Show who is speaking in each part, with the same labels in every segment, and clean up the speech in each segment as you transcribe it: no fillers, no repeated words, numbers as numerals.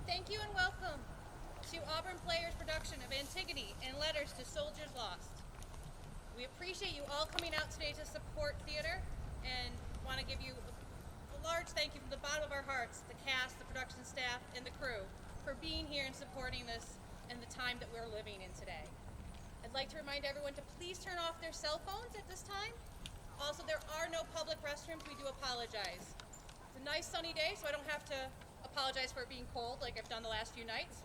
Speaker 1: Thank you and welcome to Auburn Players' production of Antigone and Letters to Soldiers Lost. We appreciate you all coming out today to support theater and want to give you a large thank you from the bottom of our hearts, the cast, the production staff, and the crew for being here and supporting this and the time that we're living in today. I'd like to remind everyone to please turn off their cell phones at this time. Also, there are no public restrooms. We do apologize. It's a nice sunny day, so I don't have to apologize for it being cold like I've done the last few nights.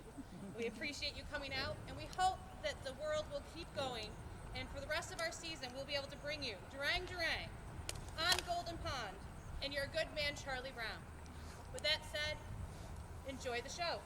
Speaker 1: We appreciate you coming out, and we hope that the world will keep going, and for the rest of our season, we'll be able to bring you Durang Durang, On Golden Pond, and your good man, Charlie Brown. With that said, enjoy the show.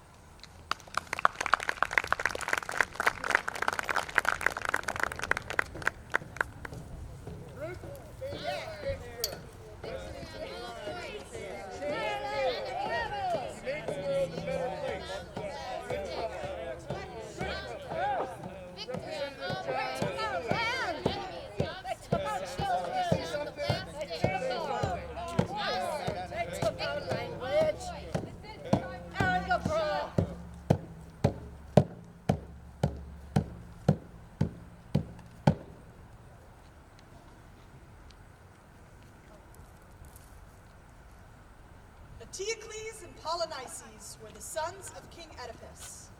Speaker 2: Antigone and Polynices were the sons of King Oedipus.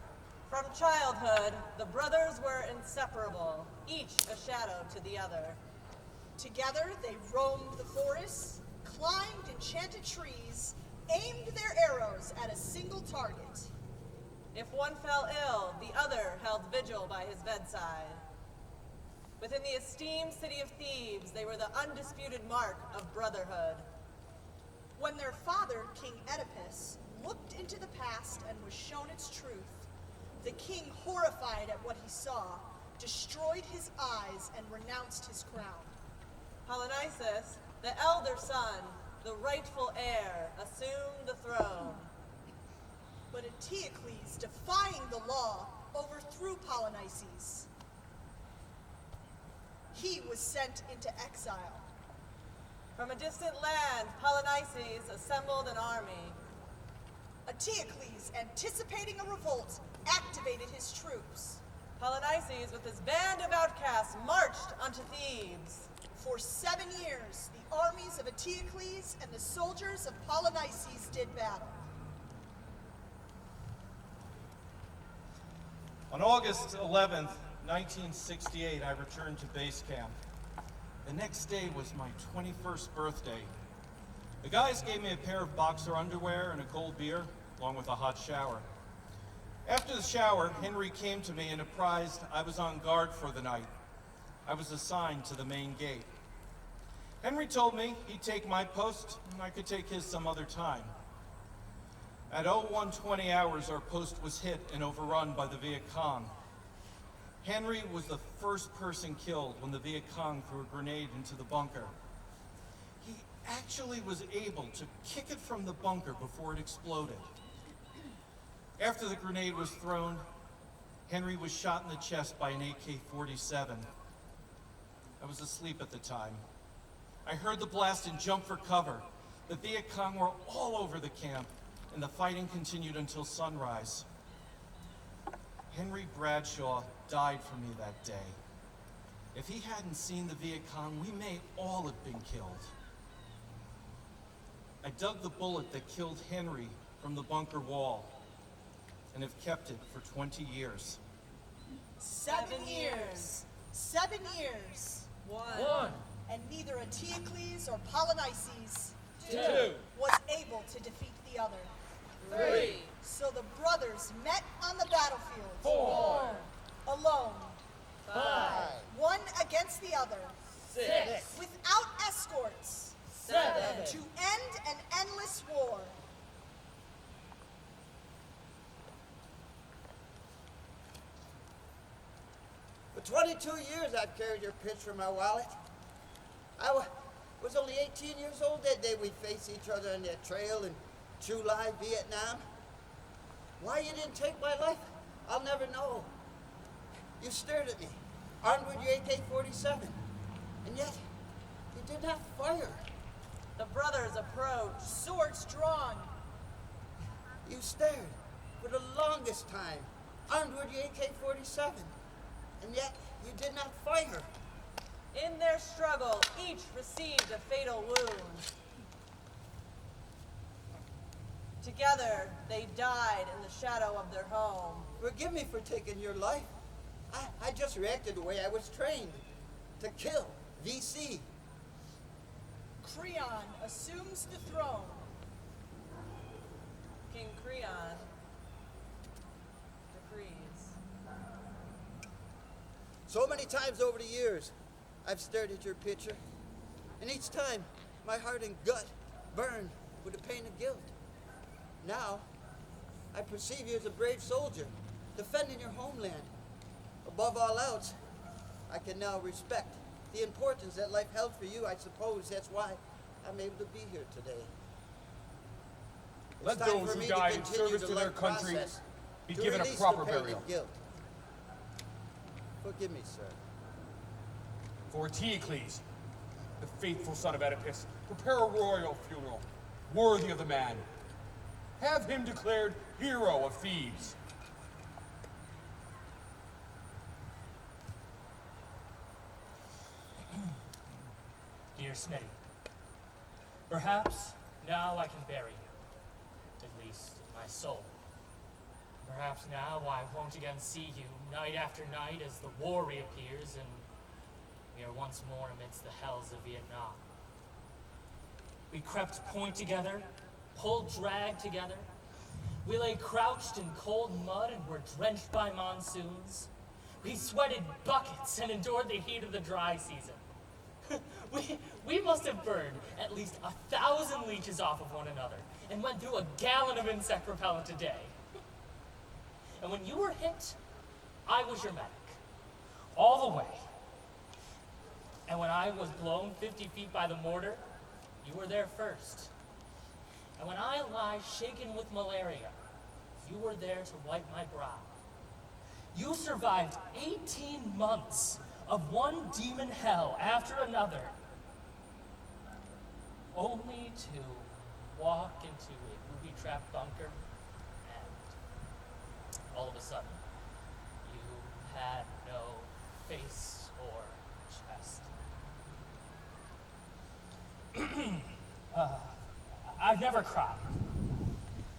Speaker 3: From childhood, the brothers were inseparable, each a shadow to the other.
Speaker 2: Together they roamed the forests, climbed enchanted trees, aimed their arrows at a single target.
Speaker 3: If one fell ill, the other held vigil by his bedside. Within the esteemed city of Thebes, they were the undisputed mark of brotherhood.
Speaker 2: When their father, King Oedipus, looked into the past and was shown its truth, the king, horrified at what he saw, destroyed his eyes and renounced his crown.
Speaker 3: Polynices, the elder son, the rightful heir, assumed the throne.
Speaker 2: But Antigone, defying the law, overthrew Polynices. He was sent into exile.
Speaker 3: From a distant land, Polynices assembled an army.
Speaker 2: Antigone, anticipating a revolt, activated his troops.
Speaker 3: Polynices, with his band of outcasts, marched onto Thebes.
Speaker 2: For 7 years, the armies of Antigone and the soldiers of Polynices did battle.
Speaker 4: On August 11th, 1968, I returned to base camp. The next day was my 21st birthday. The guys gave me a pair of boxer underwear and a cold beer, along with a hot shower. After the shower, Henry came to me and apprised I was on guard for the night. I was assigned to the main gate. Henry told me he'd take my post and I could take his some other time. At 01:20 hours, our post was hit and overrun by the Viet Cong. Henry was the first person killed when the Viet Cong threw a grenade into the bunker. He actually was able to kick it from the bunker before it exploded. After the grenade was thrown, Henry was shot in the chest by an AK-47. I was asleep at the time. I heard the blast and jumped for cover. The Viet Cong were all over the camp, and the fighting continued until sunrise. Henry Bradshaw died for me that day. If he hadn't seen the Viet Cong, we may all have been killed. I dug the bullet that killed Henry from the bunker wall and have kept it for 20 years.
Speaker 2: 7 years. 7 years.
Speaker 3: One.
Speaker 2: And neither Antigone or Polynices
Speaker 4: Two.
Speaker 2: was able to defeat the other.
Speaker 3: Three.
Speaker 2: So the brothers met on the battlefield.
Speaker 4: Four.
Speaker 2: Alone.
Speaker 3: Five.
Speaker 2: One against the other.
Speaker 3: Six.
Speaker 2: Without escorts.
Speaker 3: Seven.
Speaker 2: To end an endless war.
Speaker 5: For 22 years I've carried your pitch for my wallet. Was only 18 years old that day we faced each other on that trail in Chu-Lai, Vietnam. Why you didn't take my life, I'll never know. You stared at me, armed with your AK-47, and yet you did not fire.
Speaker 3: The brothers approached.
Speaker 2: Swords drawn.
Speaker 5: You stared for the longest time, armed with the AK-47, and yet you did not fire.
Speaker 3: In their struggle, each received a fatal wound. Together, they died in the shadow of their home.
Speaker 5: Forgive me for taking your life. I just reacted the way I was trained, to kill, VC.
Speaker 2: Creon assumes the throne.
Speaker 3: King Creon decrees.
Speaker 5: So many times over the years, I've stared at your picture, and each time, my heart and gut burned with the pain of guilt. Now, I perceive you as a brave soldier, defending your homeland. Above all else, I can now respect the importance that life held for you. I suppose that's why I'm able to be here today.
Speaker 6: Let
Speaker 5: It's time
Speaker 6: those
Speaker 5: for
Speaker 6: who
Speaker 5: me
Speaker 6: died
Speaker 5: to
Speaker 6: in
Speaker 5: continue
Speaker 6: service
Speaker 5: the
Speaker 6: to their
Speaker 5: life
Speaker 6: country
Speaker 5: process
Speaker 6: be
Speaker 5: to
Speaker 6: given a
Speaker 5: release
Speaker 6: proper
Speaker 5: the pain
Speaker 6: burial.
Speaker 5: of guilt. Forgive me, sir.
Speaker 6: For Eteocles, the faithful son of Oedipus, prepare a royal funeral, worthy of the man. Have him declared hero of Thebes.
Speaker 7: Dear Smitty, perhaps now I can bury you, at least in my soul. Perhaps now I won't again see you night after night as the war reappears and we are once more amidst the hells of Vietnam. We crept point together, pulled drag together. We lay crouched in cold mud and were drenched by monsoons. We sweated buckets and endured the heat of the dry season. we must have burned at least 1,000 leeches off of one another and went through a gallon of insect repellent a day. And when you were hit, I was your medic, all the way. And when I was blown 50 feet by the mortar, you were there first. And when I lie shaken with malaria, you were there to wipe my brow. You survived 18 months of one demon hell after another, only to walk into a booby-trapped bunker, and all of a sudden, you had no face or chest. I've never cried.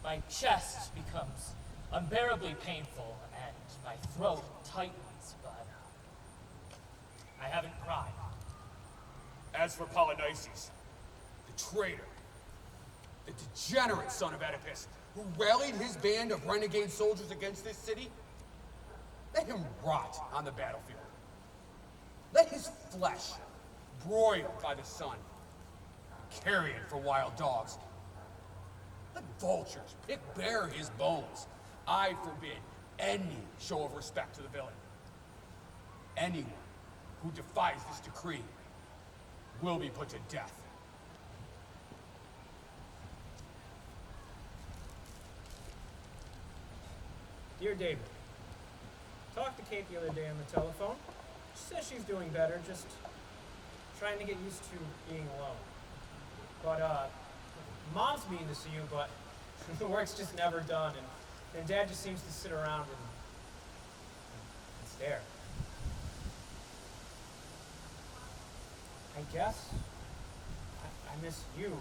Speaker 7: My chest becomes unbearably painful and my throat tightens, but I haven't cried.
Speaker 6: As for Polynices, the traitor, the degenerate son of Oedipus, who rallied his band of renegade soldiers against this city, let him rot on the battlefield. Let his flesh, broiled by the sun, be carrion for wild dogs. Let vultures pick bare his bones. I forbid any show of respect to the villain. Anyone who defies this decree will be put to death.
Speaker 8: Dear David, talked to Kate the other day on the telephone. She says she's doing better, just trying to get used to being alone. But, Mom's mean to see you, but the work's just never done, and Dad just seems to sit around and stare. I guess I miss you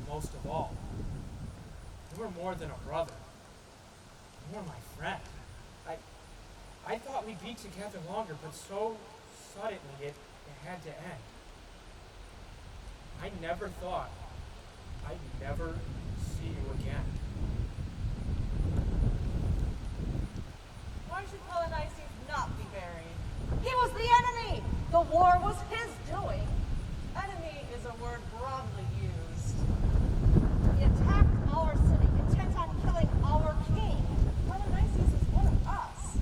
Speaker 8: most of all. You were more than a brother. You were my friend. I thought we'd be together longer, but so suddenly it had to end. I never thought I'd never see you again.
Speaker 3: Why should Polynices not be buried?
Speaker 9: He was the enemy. The war was his doing.
Speaker 3: Enemy is a word broadly used.
Speaker 9: He attacked our city, intent on killing our king.
Speaker 3: Polynices is one of us.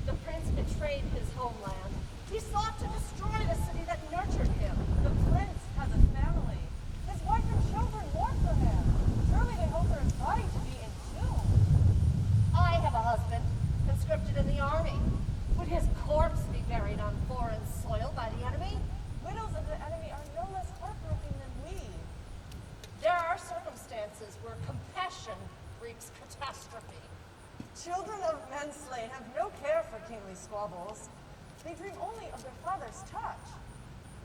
Speaker 9: The prince betrayed his homeland. He sought to destroy the city that nurtured him.
Speaker 3: The prince has a family. His wife and children mourn for him. Surely they hold their body to be entombed.
Speaker 9: I have a husband, conscripted in the army. Would his corpse be buried on foreign soil by the enemy?
Speaker 3: Widows of the enemy are no less heartbroken than we.
Speaker 9: There are circumstances where compassion wreaks catastrophe.
Speaker 3: Children of men slain have no care for kingly squabbles. They dream only of their father's touch.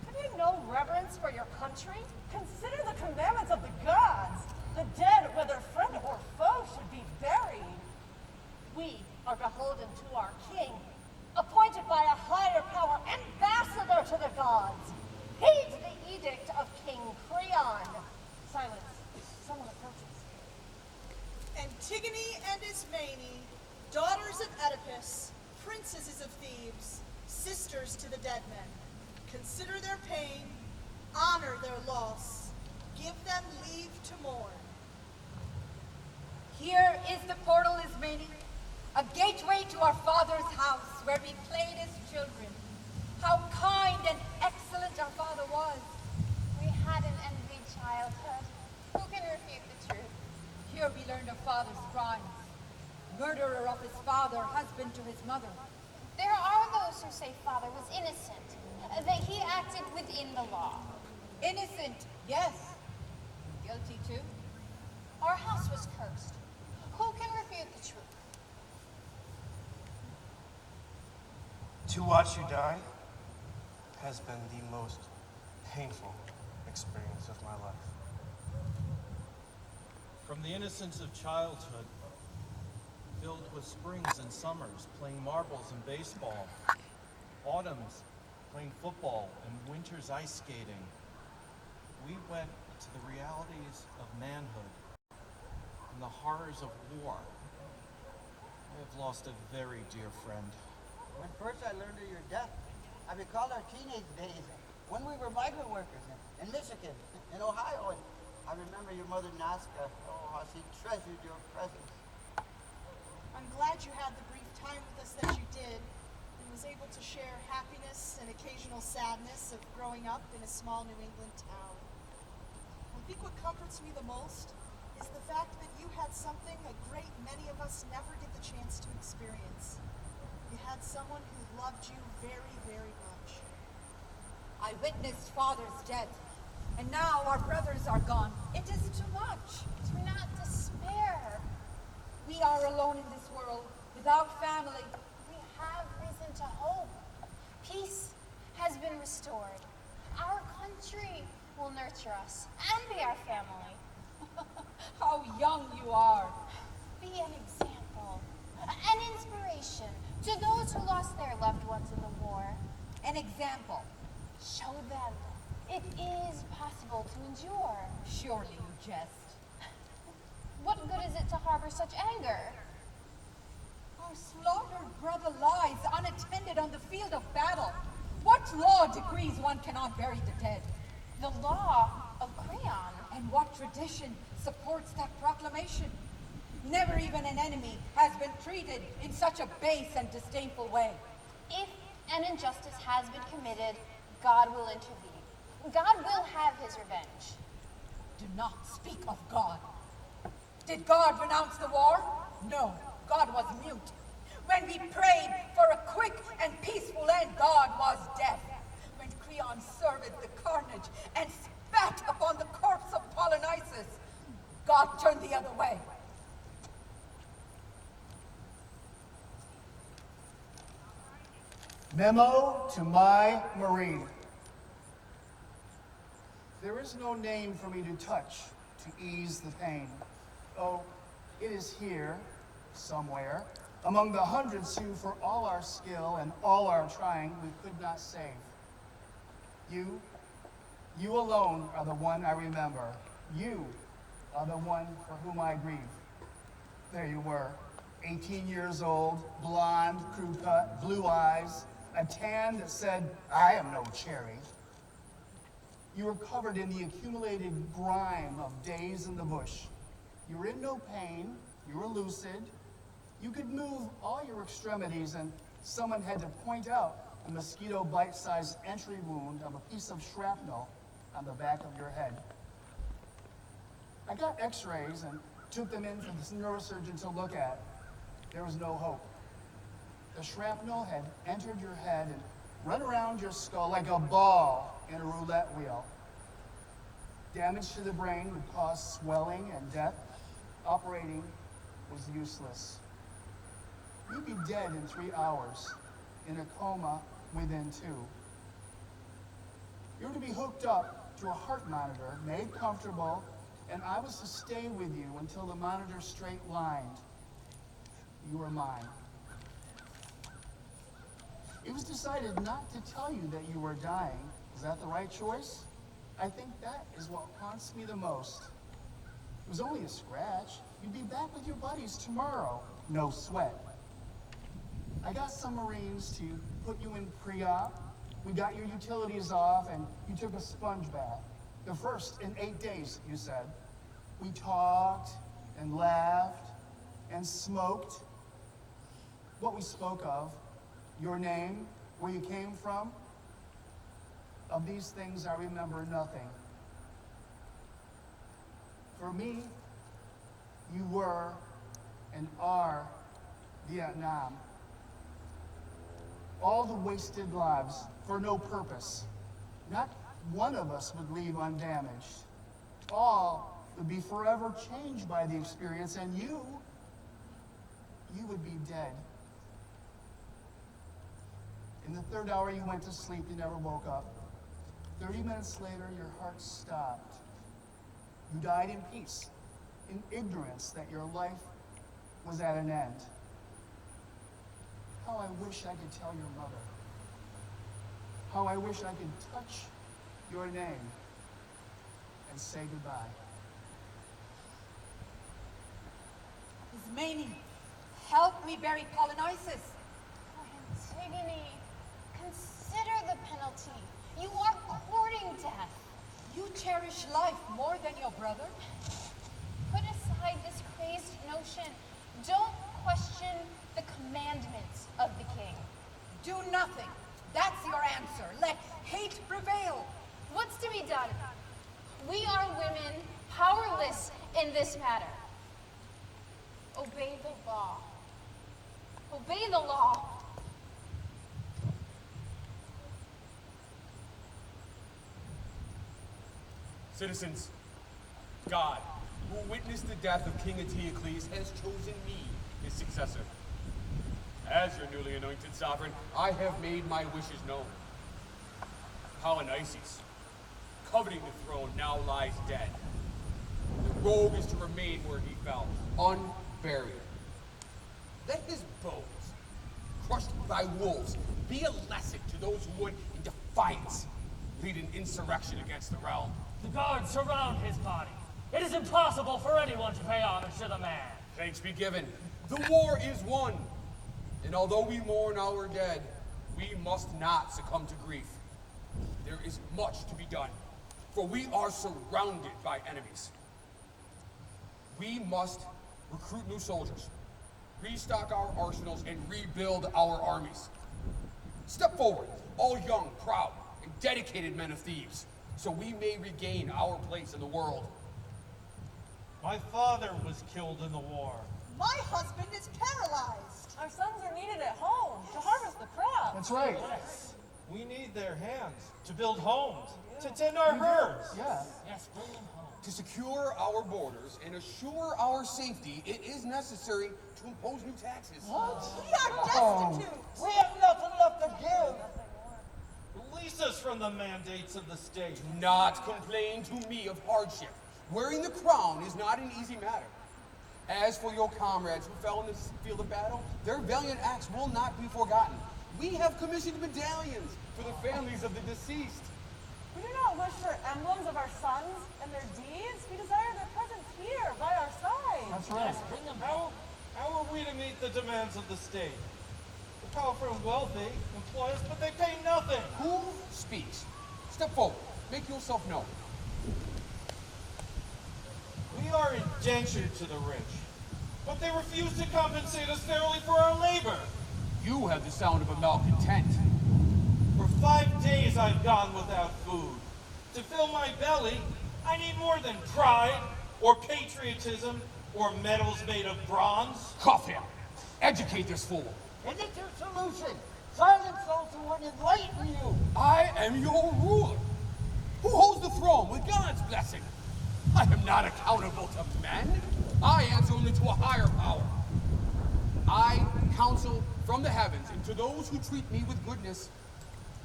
Speaker 9: Have you no reverence for your country?
Speaker 3: Consider the commandments of the gods. The dead, whether friend or foe, should be buried.
Speaker 9: We are beholden to our king, appointed by a higher power, ambassador to the gods. Heed the edict of King Creon. Silence. Someone approaches.
Speaker 2: Antigone and Ismene, daughters of Oedipus, princesses of Thebes, sisters to the dead men. Consider their pain, honor their loss, give them leave to mourn.
Speaker 10: Here is the portal, Ismene, a gateway to our father's house where we played as children. How kind and excellent our father was.
Speaker 11: We had an envied childhood. Who can refute the truth?
Speaker 10: Here we learned of father's crimes. Murderer of his father, husband to his mother.
Speaker 11: There are those who say father was innocent, that he acted within the law.
Speaker 10: Innocent, yes. Guilty too.
Speaker 11: Our house was cursed. Who can refute the truth?
Speaker 12: To watch you die has been the most painful experience of my life.
Speaker 4: From the innocence of childhood, filled with springs and summers, playing marbles and baseball, autumns, playing football, and winters ice skating, we went to the realities of manhood and the horrors of war. I have lost a very dear friend.
Speaker 5: When first I learned of your death, I recall our teenage days when we were migrant workers in Michigan, in Ohio. And I remember your mother, Nazca. Oh, how she treasured your presence.
Speaker 2: I'm glad you had the brief time with us that you did and was able to share happiness and occasional sadness of growing up in a small New England town. I think what comforts me the most is the fact that you had something a great many of us never get the chance to experience. You had someone who loved you very, very much.
Speaker 10: I witnessed father's death, and now our brothers are gone. It is too much.
Speaker 11: Do not despair.
Speaker 10: We are alone in this world, without family.
Speaker 11: We have reason to hope. Peace has been restored. Our country will nurture us and be our family.
Speaker 10: How young you are.
Speaker 11: Be an example, an inspiration to those who lost their loved ones in the war.
Speaker 10: An example.
Speaker 11: Show them it is possible to endure.
Speaker 10: Surely you jest.
Speaker 11: What good is it to harbor such anger?
Speaker 10: Our slaughtered brother lies unattended on the field of battle. What law decrees one cannot bury the dead?
Speaker 11: The law of Creon.
Speaker 10: And what tradition supports that proclamation? Never even an enemy has been treated in such a base and disdainful way.
Speaker 11: If an injustice has been committed, God will intervene. God will have his revenge.
Speaker 10: Do not speak of God. Did God renounce the war? No, God was mute. When we prayed for a quick and peaceful end, God was deaf. When Creon surveyed the carnage and spat upon the corpse of Polynices, God turned the other way.
Speaker 13: Memo to my Marine. There is no name for me to touch to ease the pain. Oh, it is here, somewhere, among the hundreds who, for all our skill and all our trying, we could not save. You alone are the one I remember. You are the one for whom I grieve. There you were, 18 years old, blonde, crew cut, blue eyes, a tan that said, I am no cherry. You were covered in the accumulated grime of days in the bush. You were in no pain, you were lucid, you could move all your extremities, and someone had to point out a mosquito bite-sized entry wound of a piece of shrapnel on the back of your head. I got x-rays and took them in for this neurosurgeon to look at. There was no hope. The shrapnel had entered your head and run around your skull like a ball in a roulette wheel. Damage to the brain would cause swelling and death. Operating was useless. You'd be dead in 3 hours, in a coma within 2. You're to be hooked up to a heart monitor, made comfortable, and I was to stay with you until the monitor straight lined. You were mine. It was decided not to tell you that you were dying. Is that the right choice? I think that is what haunts me the most. It was only a scratch. You'd be back with your buddies tomorrow. No sweat. I got some Marines to put you in pre-op. We got your utilities off and you took a sponge bath. The first in 8 days, you said. We talked and laughed and smoked. What we spoke of, your name, where you came from. Of these things I remember nothing. For me, you were and are Vietnam. All the wasted lives for no purpose. Not one of us would leave undamaged. All would be forever changed by the experience, and you would be dead. In the 3rd hour you went to sleep, you never woke up. 30 minutes later, your heart stopped. You died in peace, in ignorance that your life was at an end. How I wish I could tell your mother. How I wish I could touch your name and say goodbye.
Speaker 10: Ismene, help me bury Polynices.
Speaker 11: Oh, Antigone, consider the penalty. You are courting death.
Speaker 10: You cherish life more than your brother?
Speaker 11: Put aside this crazed notion. Don't question the commandments of the king.
Speaker 10: Do nothing. That's your answer. Let hate prevail.
Speaker 11: What's to be done? We are women, powerless in this matter. Obey the law. Obey the law.
Speaker 6: Citizens, God, who witnessed the death of King Antiochus, has chosen me, his successor. As your newly anointed sovereign, I have made my wishes known. Polynices, coveting the throne, now lies dead. The rogue is to remain where he fell, unburied. Let his bones, crushed by wolves, be a lesson to those who would, in defiance, lead an insurrection against the realm.
Speaker 7: The guards surround his body. It is impossible for anyone to pay homage to the man.
Speaker 6: Thanks be given. The war is won. And although we mourn our dead, we must not succumb to grief. There is much to be done, for we are surrounded by enemies. We must recruit new soldiers, restock our arsenals, and rebuild our armies. Step forward, all young, proud, and dedicated men of Thebes, so we may regain our place in the world.
Speaker 4: My father was killed in the war.
Speaker 2: My husband is paralyzed.
Speaker 3: Our sons are needed at home to harvest the crop.
Speaker 13: That's right.
Speaker 4: We need their hands to build homes, to tend our herds.
Speaker 13: Yeah.
Speaker 7: Yes, bring them home.
Speaker 6: To secure our borders and assure our safety, it is necessary to impose new taxes.
Speaker 2: We are destitute.
Speaker 5: We have nothing left to give.
Speaker 4: Release us from the mandates of the state.
Speaker 6: Do not complain to me of hardship. Wearing the crown is not an easy matter. As for your comrades who fell in the field of battle, their valiant acts will not be forgotten. We have commissioned medallions for the families of the deceased.
Speaker 3: We do not wish for emblems of our sons and their deeds. We desire their presence here by our side.
Speaker 13: That's right.
Speaker 7: Yes, bring them
Speaker 4: How are we to meet the demands of the state? The powerful and wealthy employ us, but they pay nothing.
Speaker 6: Who speaks? Step forward. Make yourself known.
Speaker 4: We are indentured to the rich, but they refuse to compensate us fairly for our labor.
Speaker 6: You have the sound of a malcontent.
Speaker 4: For 5 days I've gone without food. To fill my belly, I need more than pride, or patriotism, or medals made of bronze.
Speaker 6: Cuff him. Educate this fool.
Speaker 5: Is it your solution? Silence those who would enlighten you.
Speaker 6: I am your ruler. Who holds the throne with God's blessing? I am not accountable to men. I answer only to a higher power. I counsel from the heavens, and to those who treat me with goodness,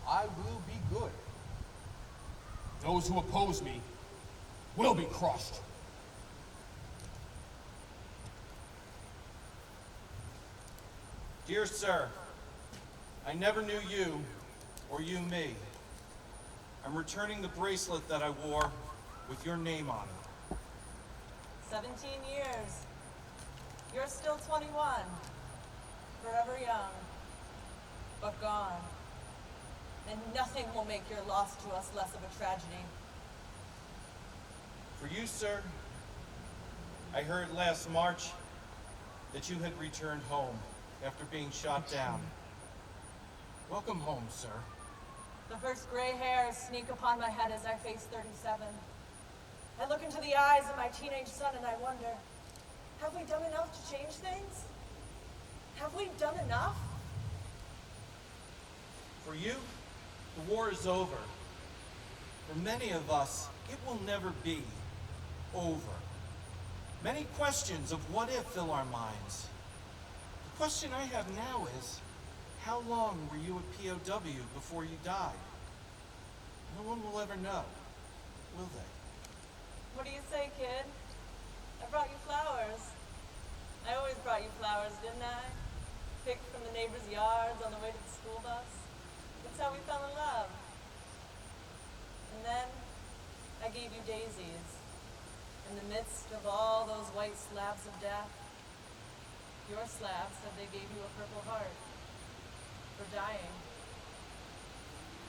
Speaker 6: I will be good. Those who oppose me will be crushed.
Speaker 4: Dear sir, I never knew you or you me. I'm returning the bracelet that I wore with your name on it.
Speaker 3: 17 years. You're still 21. Forever young, but gone. And nothing will make your loss to us less of a tragedy.
Speaker 4: For you, sir, I heard last March that you had returned home after being shot down. Welcome home, sir.
Speaker 3: The first gray hairs sneak upon my head as I face 37. I look into the eyes of my teenage son and I wonder, have we done enough to change things? Have we done enough?
Speaker 4: For you, the war is over. For many of us, it will never be over. Many questions of what if fill our minds. The question I have now is, how long were you a POW before you died? No one will ever know, will they?
Speaker 3: What do you say, kid? I brought you flowers. I always brought you flowers, didn't I? Picked from the neighbors' yards on the way to the school bus. That's how we fell in love. And then I gave you daisies. In the midst of all those white slabs of death, your slab said they gave you a purple heart for dying.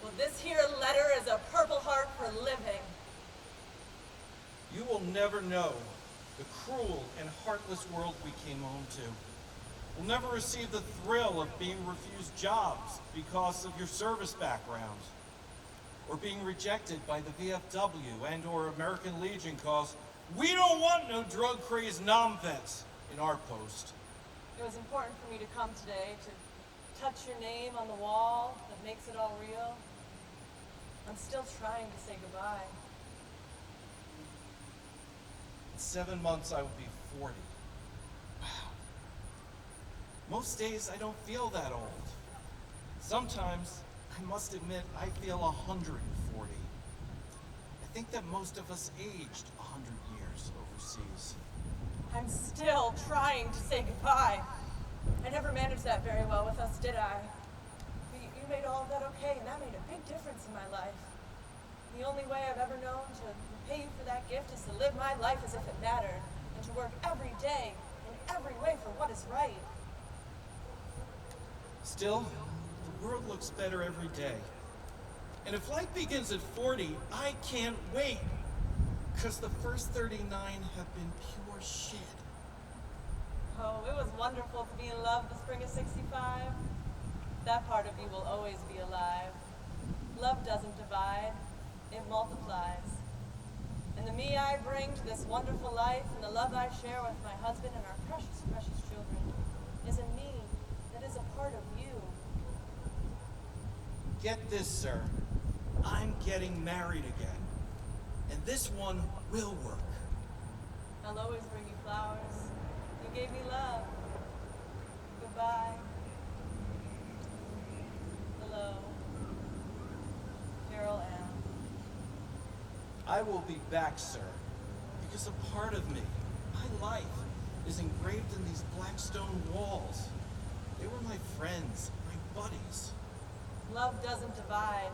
Speaker 3: Well, this here letter is a purple heart for living.
Speaker 4: You will never know the cruel and heartless world we came home to. We'll never receive the thrill of being refused jobs because of your service background, or being rejected by the VFW and or American Legion cause we don't want no drug-crazed nom-vets in our post.
Speaker 3: It was important for me to come today to touch your name on the wall that makes it all real. I'm still trying to say goodbye.
Speaker 4: In 7 months, I will be 40. Wow. Most days, I don't feel that old. Sometimes, I must admit, I feel 140. I think that most of us aged 100 years overseas.
Speaker 3: I'm still trying to say goodbye. I never managed that very well with us, did I? You made all of that okay, and that made a big difference in my life. The only way I've ever known to repay you for that gift is to live my life as if it mattered, and to work every day in every way for what is right.
Speaker 4: Still, the world looks better every day. And if life begins at 40, I can't wait. Because the first 39 have been pure shit.
Speaker 3: Oh, it was wonderful to be in love the spring of 65. That part of you will always be alive. Love doesn't divide, it multiplies. And the me I bring to this wonderful life and the love I share with my husband and our precious, precious children is a me that is a part of you.
Speaker 4: Get this, sir. I'm getting married again. And this one will work.
Speaker 3: I'll always bring you flowers. You gave me love. Goodbye. Hello. Carol Ann.
Speaker 4: I will be back, sir. Because a part of me, my life, is engraved in these black stone walls. They were my friends, my buddies.
Speaker 3: Love doesn't divide.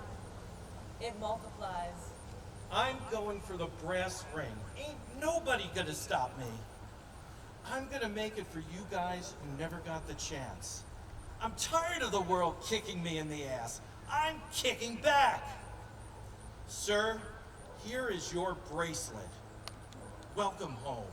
Speaker 3: It multiplies.
Speaker 4: I'm going for the brass ring. Ain't nobody gonna stop me. I'm gonna make it for you guys who never got the chance. I'm tired of the world kicking me in the ass. I'm kicking back. Sir, here is your bracelet. Welcome home.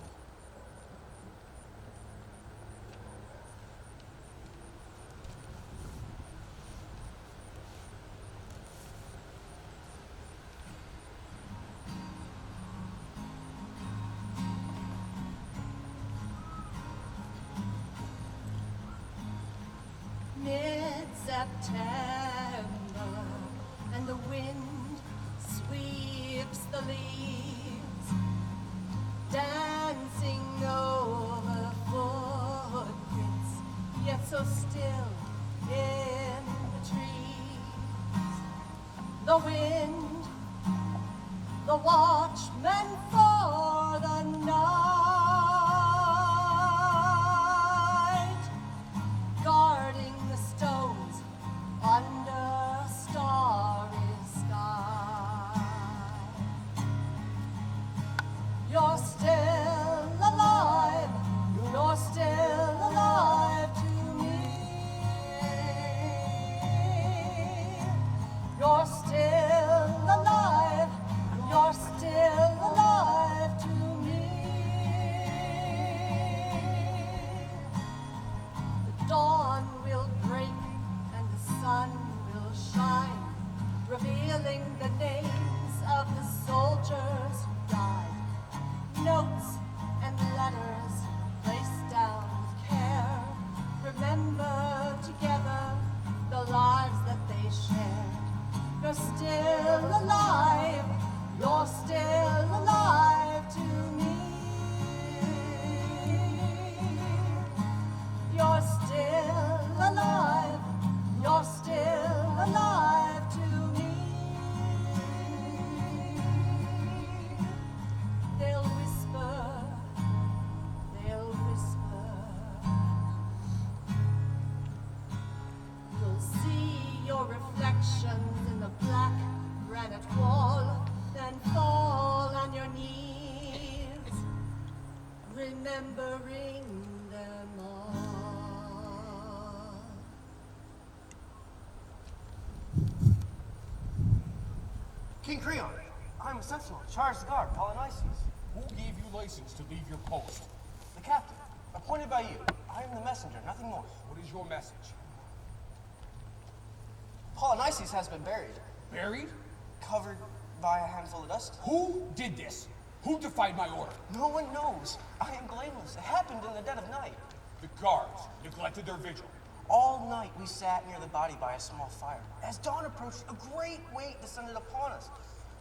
Speaker 9: Mid-September, and the wind sweeps the leaves, dancing over footprints, yet so so still in the trees. The wind, the watchman for the night, guarding the stones under a starry sky. You're still alive, you're still alive to me. You're still alive, you're still alive to me. The dawn will break and the sun will shine, revealing the names of the soldiers who died. Notes and letters placed down with care. Remember together the lives that they shared. You're still alive, you're still alive to me. You're still alive, you're still alive to me. They'll whisper, they'll whisper. You'll see your reflections in the black granite wall, then fall on your knees, remembering them all.
Speaker 12: King Creon, I'm a sentinel, charged to guard Polynices.
Speaker 6: Who gave you license to leave your post?
Speaker 12: The captain, appointed by you. I am the messenger, nothing more.
Speaker 6: What is your message?
Speaker 12: Polynices has been buried,
Speaker 6: Buried?
Speaker 12: covered by a handful of dust.
Speaker 6: Who did this? Who defied my order?
Speaker 12: No one knows. I am blameless. It happened in the dead of night.
Speaker 6: The guards neglected their vigil.
Speaker 12: All night we sat near the body by a small fire. As dawn approached, a great weight descended upon us.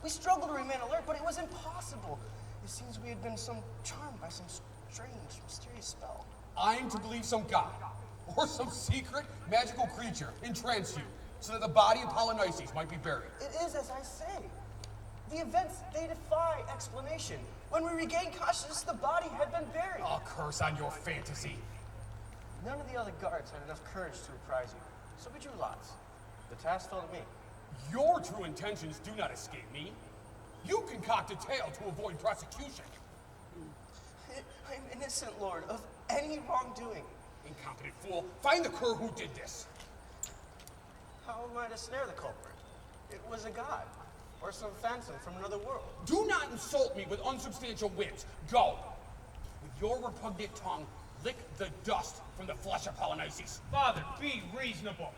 Speaker 12: We struggled to remain alert, but it was impossible. It seems we had been charmed by some strange, mysterious spell.
Speaker 6: I'm to believe some god, or some secret magical creature entranced you, so that the body of Polynices might be buried.
Speaker 12: It is as I say. The events, they defy explanation. When we regained consciousness, the body had been buried.
Speaker 6: A curse on your fantasy.
Speaker 12: None of the other guards had enough courage to apprise you, so we drew lots. The task fell to me.
Speaker 6: Your true intentions do not escape me. You concoct a tale to avoid prosecution.
Speaker 12: I am innocent, Lord, of any wrongdoing.
Speaker 6: Incompetent fool. Find the cur who did this.
Speaker 12: How am I to snare the culprit? It was a god, or some phantom from another world.
Speaker 6: Do not insult me with unsubstantial whims. Go. With your repugnant tongue, lick the dust from the flesh of Polynices.
Speaker 14: Father, be reasonable.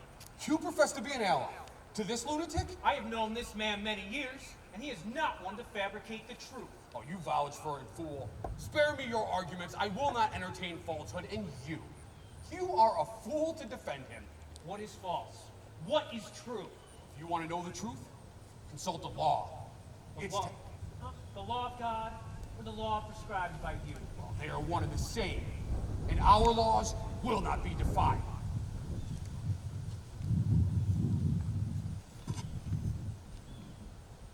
Speaker 6: You profess to be an ally to this lunatic?
Speaker 14: I have known this man many years, and he is not one to fabricate the truth.
Speaker 6: Oh, you vouch for it, fool. Spare me your arguments. I will not entertain falsehood in you. You are a fool to defend him.
Speaker 14: What is false? What is true?
Speaker 6: If you want to know the truth, consult the law.
Speaker 14: The
Speaker 6: It's
Speaker 14: law, the law of God or the law prescribed by you?
Speaker 6: They are one and the same, and our laws will not be defied.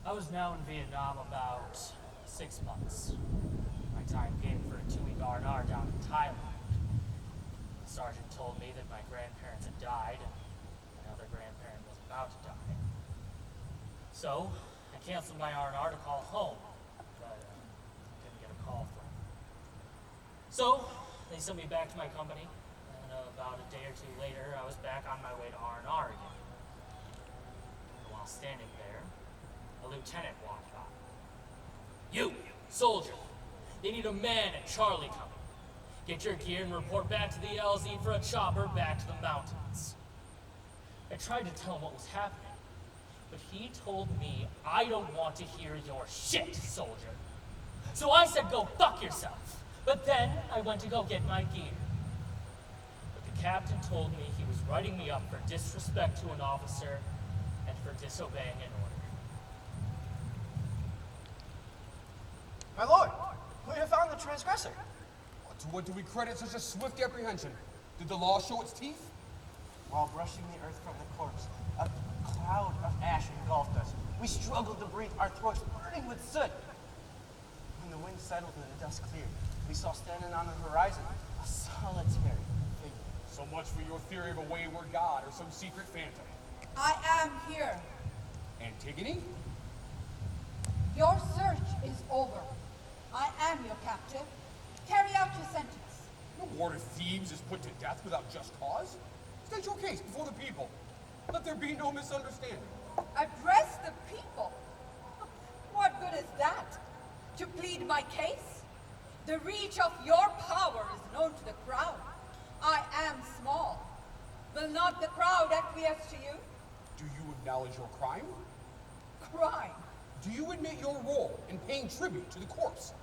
Speaker 7: I was now in Vietnam about 6 months. My time came for a 2-week R&R down in Thailand. The sergeant told me that my grandparents had died and my other grandparent was about to die. So, I canceled my R&R to call home, but couldn't get a call from them. So, they sent me back to my company, and about a day or two later, I was back on my way to R&R again. And while standing there, a lieutenant walked by. You, soldier, they need a man at Charlie Company. Get your gear and report back to the LZ for a chopper back to the mountains. I tried to tell him what was happening, but he told me I don't want to hear your shit, soldier. So I said go fuck yourself. But then I went to go get my gear. But the captain told me he was writing me up for disrespect to an officer and for disobeying an order.
Speaker 12: My lord, we have found the transgressor.
Speaker 6: To what do we credit such a swift apprehension? Did the law show its teeth?
Speaker 12: While brushing the earth from the corpse, a cloud of ash engulfed us. We struggled to breathe, our throats burning with soot. When the wind settled and the dust cleared, we saw standing on the horizon a solitary figure.
Speaker 6: So much for your theory of a wayward god or some secret phantom.
Speaker 10: I am here.
Speaker 6: Antigone?
Speaker 10: Your search is over. I am your captive. Carry out your sentence.
Speaker 6: No ward of Thebes is put to death without just cause. State your case before the people. Let there be no misunderstanding.
Speaker 10: Address the people. What good is that? To plead my case? The reach of your power is known to the crowd. I am small. Will not the crowd acquiesce to you?
Speaker 6: Do you acknowledge your crime?
Speaker 10: Crime.
Speaker 6: Do you admit your role in paying tribute to the corpse?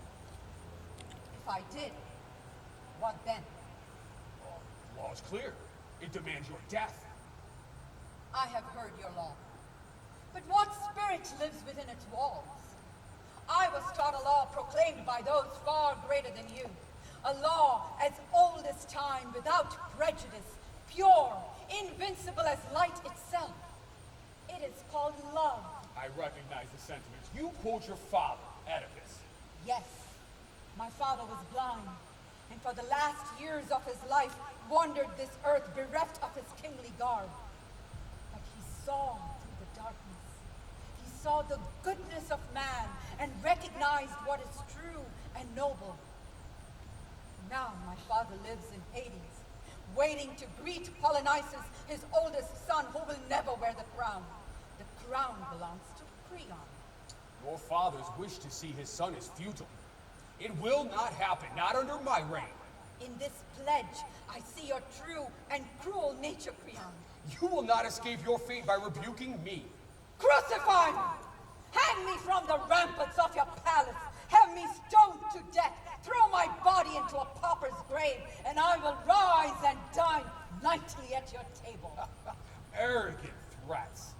Speaker 10: If I did, what then?
Speaker 6: Law is clear. It demands your death.
Speaker 10: I have heard your law. But what spirit lives within its walls? I was taught a law proclaimed by those far greater than you. A law as old as time, without prejudice, pure, invincible as light itself. It is called love.
Speaker 6: I recognize the sentiments. You quote your father, Oedipus.
Speaker 10: Yes, my father was blind, and for the last years of his life wandered this earth bereft of his kingly garb. But he saw through the darkness. He saw the goodness of man and recognized what is true and noble. Now my father lives in Hades, waiting to greet Polynices, his oldest son, who will never wear the crown. The crown belongs to Creon.
Speaker 6: Your father's wish to see his son is futile. It will not happen, not under my reign.
Speaker 10: In this pledge, I see your true and cruel nature, Creon.
Speaker 6: You will not escape your fate by rebuking me.
Speaker 10: Crucify me! Hang me from the ramparts of your palace! Have me stoned to death! Throw my body into a pauper's grave, and I will rise and dine nightly at your table.
Speaker 6: Arrogant threats.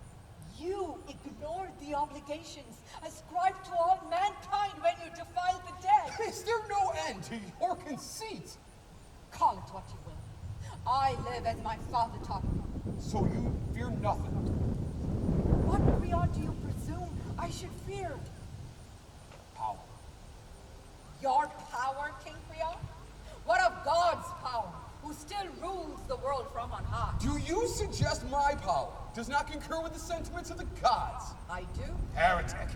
Speaker 10: You ignored the obligations ascribed to all mankind when you defiled the dead.
Speaker 6: Is there no end to your conceit?
Speaker 10: Call it what you will. I live as my father taught me.
Speaker 6: So you fear nothing?
Speaker 10: What Creon do you presume I should fear?
Speaker 6: Power.
Speaker 10: Your power, King Creon? What of God's power, who still rules the world from on high?
Speaker 6: Do you suggest my power does not concur with the sentiments of the gods?
Speaker 10: I do.
Speaker 6: Heretic.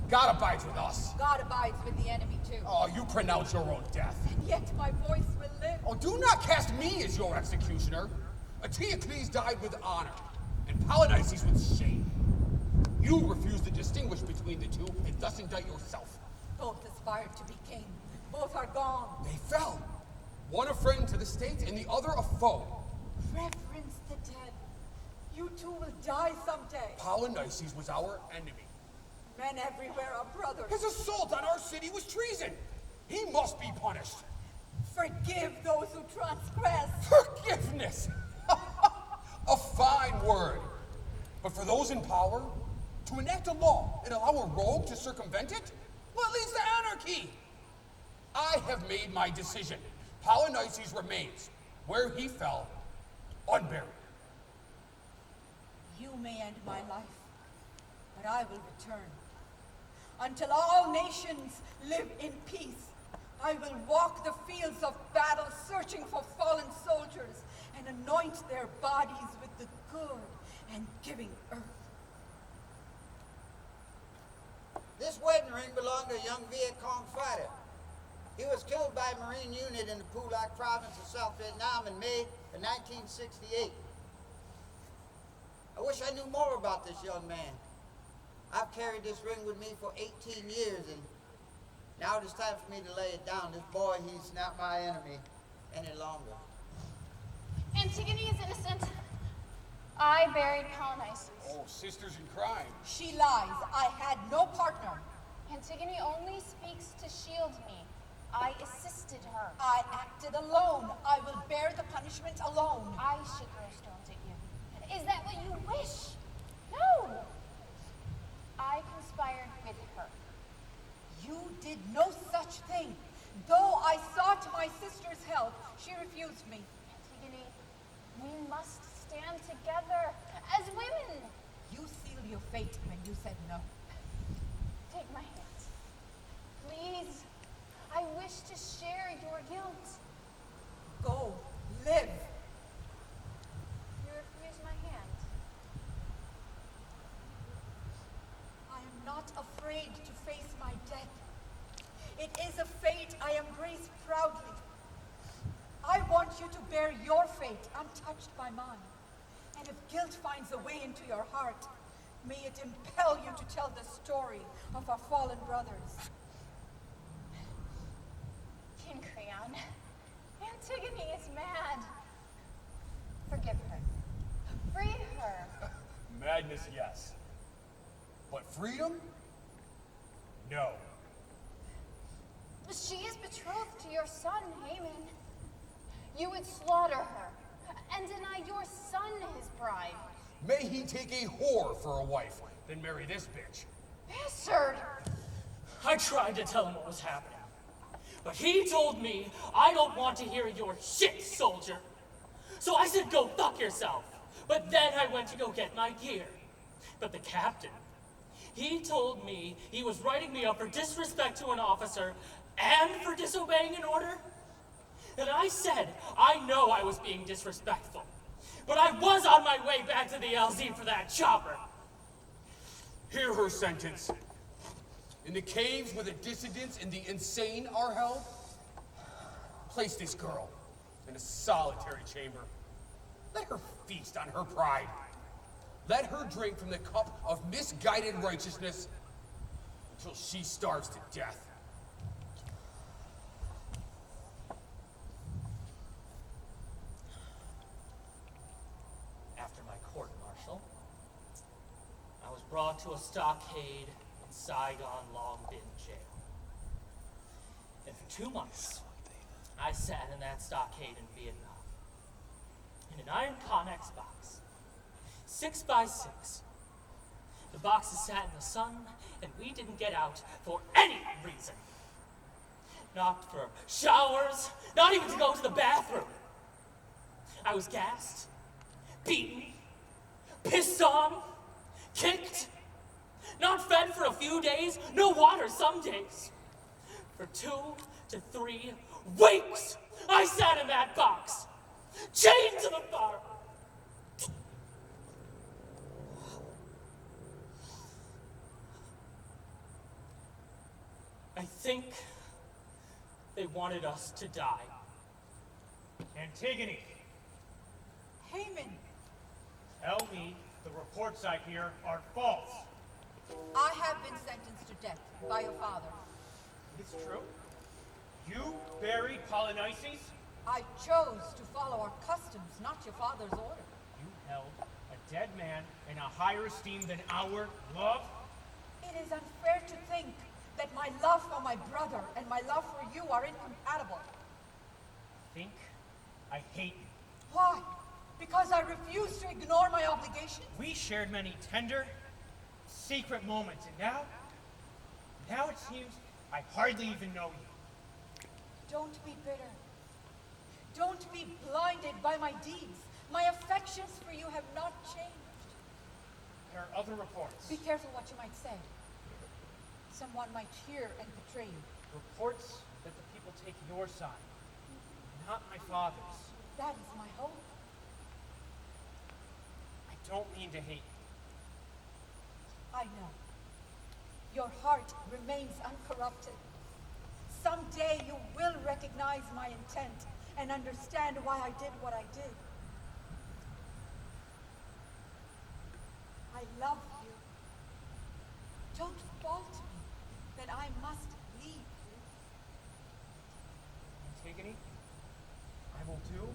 Speaker 6: God abides with us.
Speaker 10: God abides with the enemy too.
Speaker 6: Oh, you pronounce your own death.
Speaker 10: And yet my voice will live.
Speaker 6: Oh, do not cast me as your executioner. Eteocles died with honor, and Polynices with shame. You refuse to distinguish between the two, and thus indict yourself.
Speaker 10: Both aspired to be king. Both are gone.
Speaker 6: They fell. One a friend to the state, and the other a foe.
Speaker 10: Reverence the dead. You too will die someday.
Speaker 6: Polynices was our enemy.
Speaker 10: Men everywhere are brothers.
Speaker 6: His assault on our city was treason. He must be punished.
Speaker 10: Forgive those who transgress.
Speaker 6: Forgiveness! A fine word. But for those in power, to enact a law and allow a rogue to circumvent it? Well, it leads to anarchy. I have made my decision. Polynices remains where he fell, unburied.
Speaker 10: You may end my life, but I will return. Until all nations live in peace, I will walk the fields of battle searching for fallen soldiers and anoint their bodies with the good and giving earth.
Speaker 5: This wedding ring belonged to a young Viet Cong fighter. He was killed by a Marine unit in the Pulac province of South Vietnam in May of 1968. I wish I knew more about this young man. I've carried this ring with me for 18 years, and now it is time for me to lay it down. This boy, he's not my enemy any longer.
Speaker 11: Antigone is innocent. I buried Polynices.
Speaker 6: Oh, sisters in crime.
Speaker 10: She lies. I had no partner.
Speaker 11: Antigone only speaks to shield me. I assisted her.
Speaker 10: I acted alone. I will bear the punishment alone.
Speaker 11: I should throw stones at you. Is that what you wish? No. I conspired with her.
Speaker 10: You did no such thing. Though I sought my sister's help, she refused me.
Speaker 11: Antigone, we must stand together as women.
Speaker 10: You sealed your fate when you said no.
Speaker 11: Take my hand. Please. I wish to share your guilt.
Speaker 10: Go, live.
Speaker 11: You refuse my hand.
Speaker 10: I am not afraid to face my death. It is a fate I embrace proudly. I want you to bear your fate untouched by mine. And if guilt finds a way into your heart, may it impel you to tell the story of our fallen brothers.
Speaker 11: King Creon, Antigone is mad. Forgive her. Free her.
Speaker 6: Madness, yes. But freedom? No.
Speaker 11: She is betrothed to your son, Haman. You would slaughter her and deny your son his bride.
Speaker 6: May he take a whore for a wife, then marry this bitch.
Speaker 11: Bastard!
Speaker 7: I tried to tell him what was happening. But he told me, I don't want to hear your shit, soldier. So I said, go fuck yourself. But then I went to go get my gear. But the captain, he told me he was writing me up for disrespect to an officer and for disobeying an order. And I said, I know I was being disrespectful. But I was on my way back to the LZ for that chopper.
Speaker 6: Hear her sentence. In the caves where the dissidents and the insane are held, place this girl in a solitary chamber. Let her feast on her pride. Let her drink from the cup of misguided righteousness until she starves to death.
Speaker 7: After my court-martial, I was brought to a stockade in Saigon Long Bin jail. And for 2 months, I sat in that stockade in Vietnam, in an iron Connex box, 6 by 6. The boxes sat in the sun, and we didn't get out for any reason. Not for showers, not even to go to the bathroom. I was gassed, beaten, pissed on, kicked, not fed for a few days, no water some days. For 2 to 3 weeks, I sat in that box, chained to the bar. I think they wanted us to die.
Speaker 14: Antigone,
Speaker 10: Haman,
Speaker 14: tell me the reports I hear are false.
Speaker 10: I have been sentenced to death by your father.
Speaker 14: It's true. You buried Polynices?
Speaker 10: I chose to follow our customs, not your father's order.
Speaker 14: You held a dead man in a higher esteem than our love?
Speaker 10: It is unfair to think that my love for my brother and my love for you are incompatible.
Speaker 14: Think I hate you.
Speaker 10: Why? Because I refuse to ignore my obligations?
Speaker 14: We shared many tender, secret moments, and now it seems I hardly even know you.
Speaker 10: Don't be bitter. Don't be blinded by my deeds. My affections for you have not changed.
Speaker 14: There are other reports.
Speaker 10: Be careful what you might say. Someone might hear and betray you.
Speaker 14: Reports that the people take your side, not my father's.
Speaker 10: That is my hope.
Speaker 14: I don't mean to hate you.
Speaker 10: I know. Your heart remains uncorrupted. Someday you will recognize my intent and understand why I did what I did. I love you. Don't fault me that I must leave you.
Speaker 14: Antigone, I will do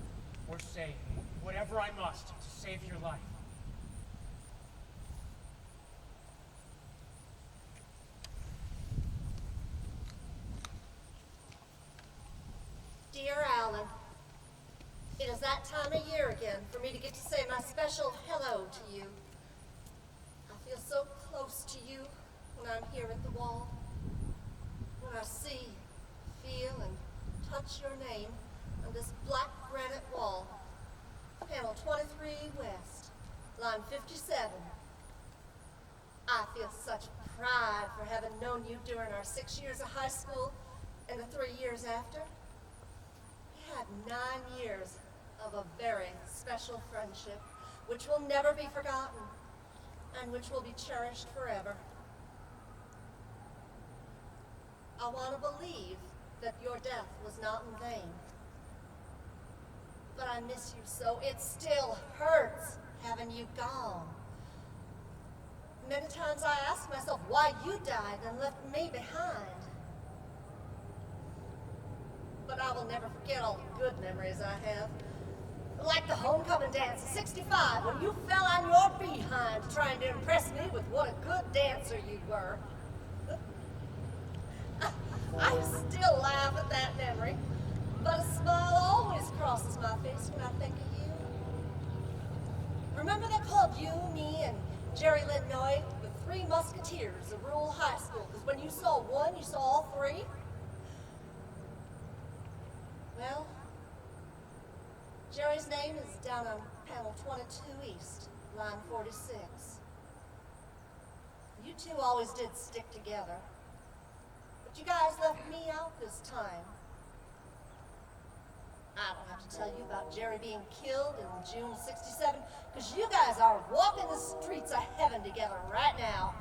Speaker 14: or say whatever I must to save your life.
Speaker 9: Dear Alan, it is that time of year again for me to get to say my special hello to you. I feel so close to you when I'm here at the wall. When I see, feel, and touch your name on this black granite wall. Panel 23 West. 6 years of high school and the 3 years after, we had 9 years of a very special friendship, which will never be forgotten and which will be cherished forever. I want to believe that your death was not in vain. But I miss you so. It still hurts having you gone. Many times I ask myself why you died and left me behind. But I will never forget all the good memories I have. Like the homecoming dance at 65 when you fell on your behind trying to impress me with what a good dancer you were. I still laugh at that memory, but a smile always crosses my face when I think of you. Remember they called you, me, and Jerry Lynn Noy the Three Musketeers of rural high school, because when you saw one, you saw all three? Well, Jerry's name is down on panel 22 East, line 46. You two always did stick together. But you guys left me out this time. I don't have to tell you about Jerry being killed in June of '67, because you guys are walking the streets of heaven together right now.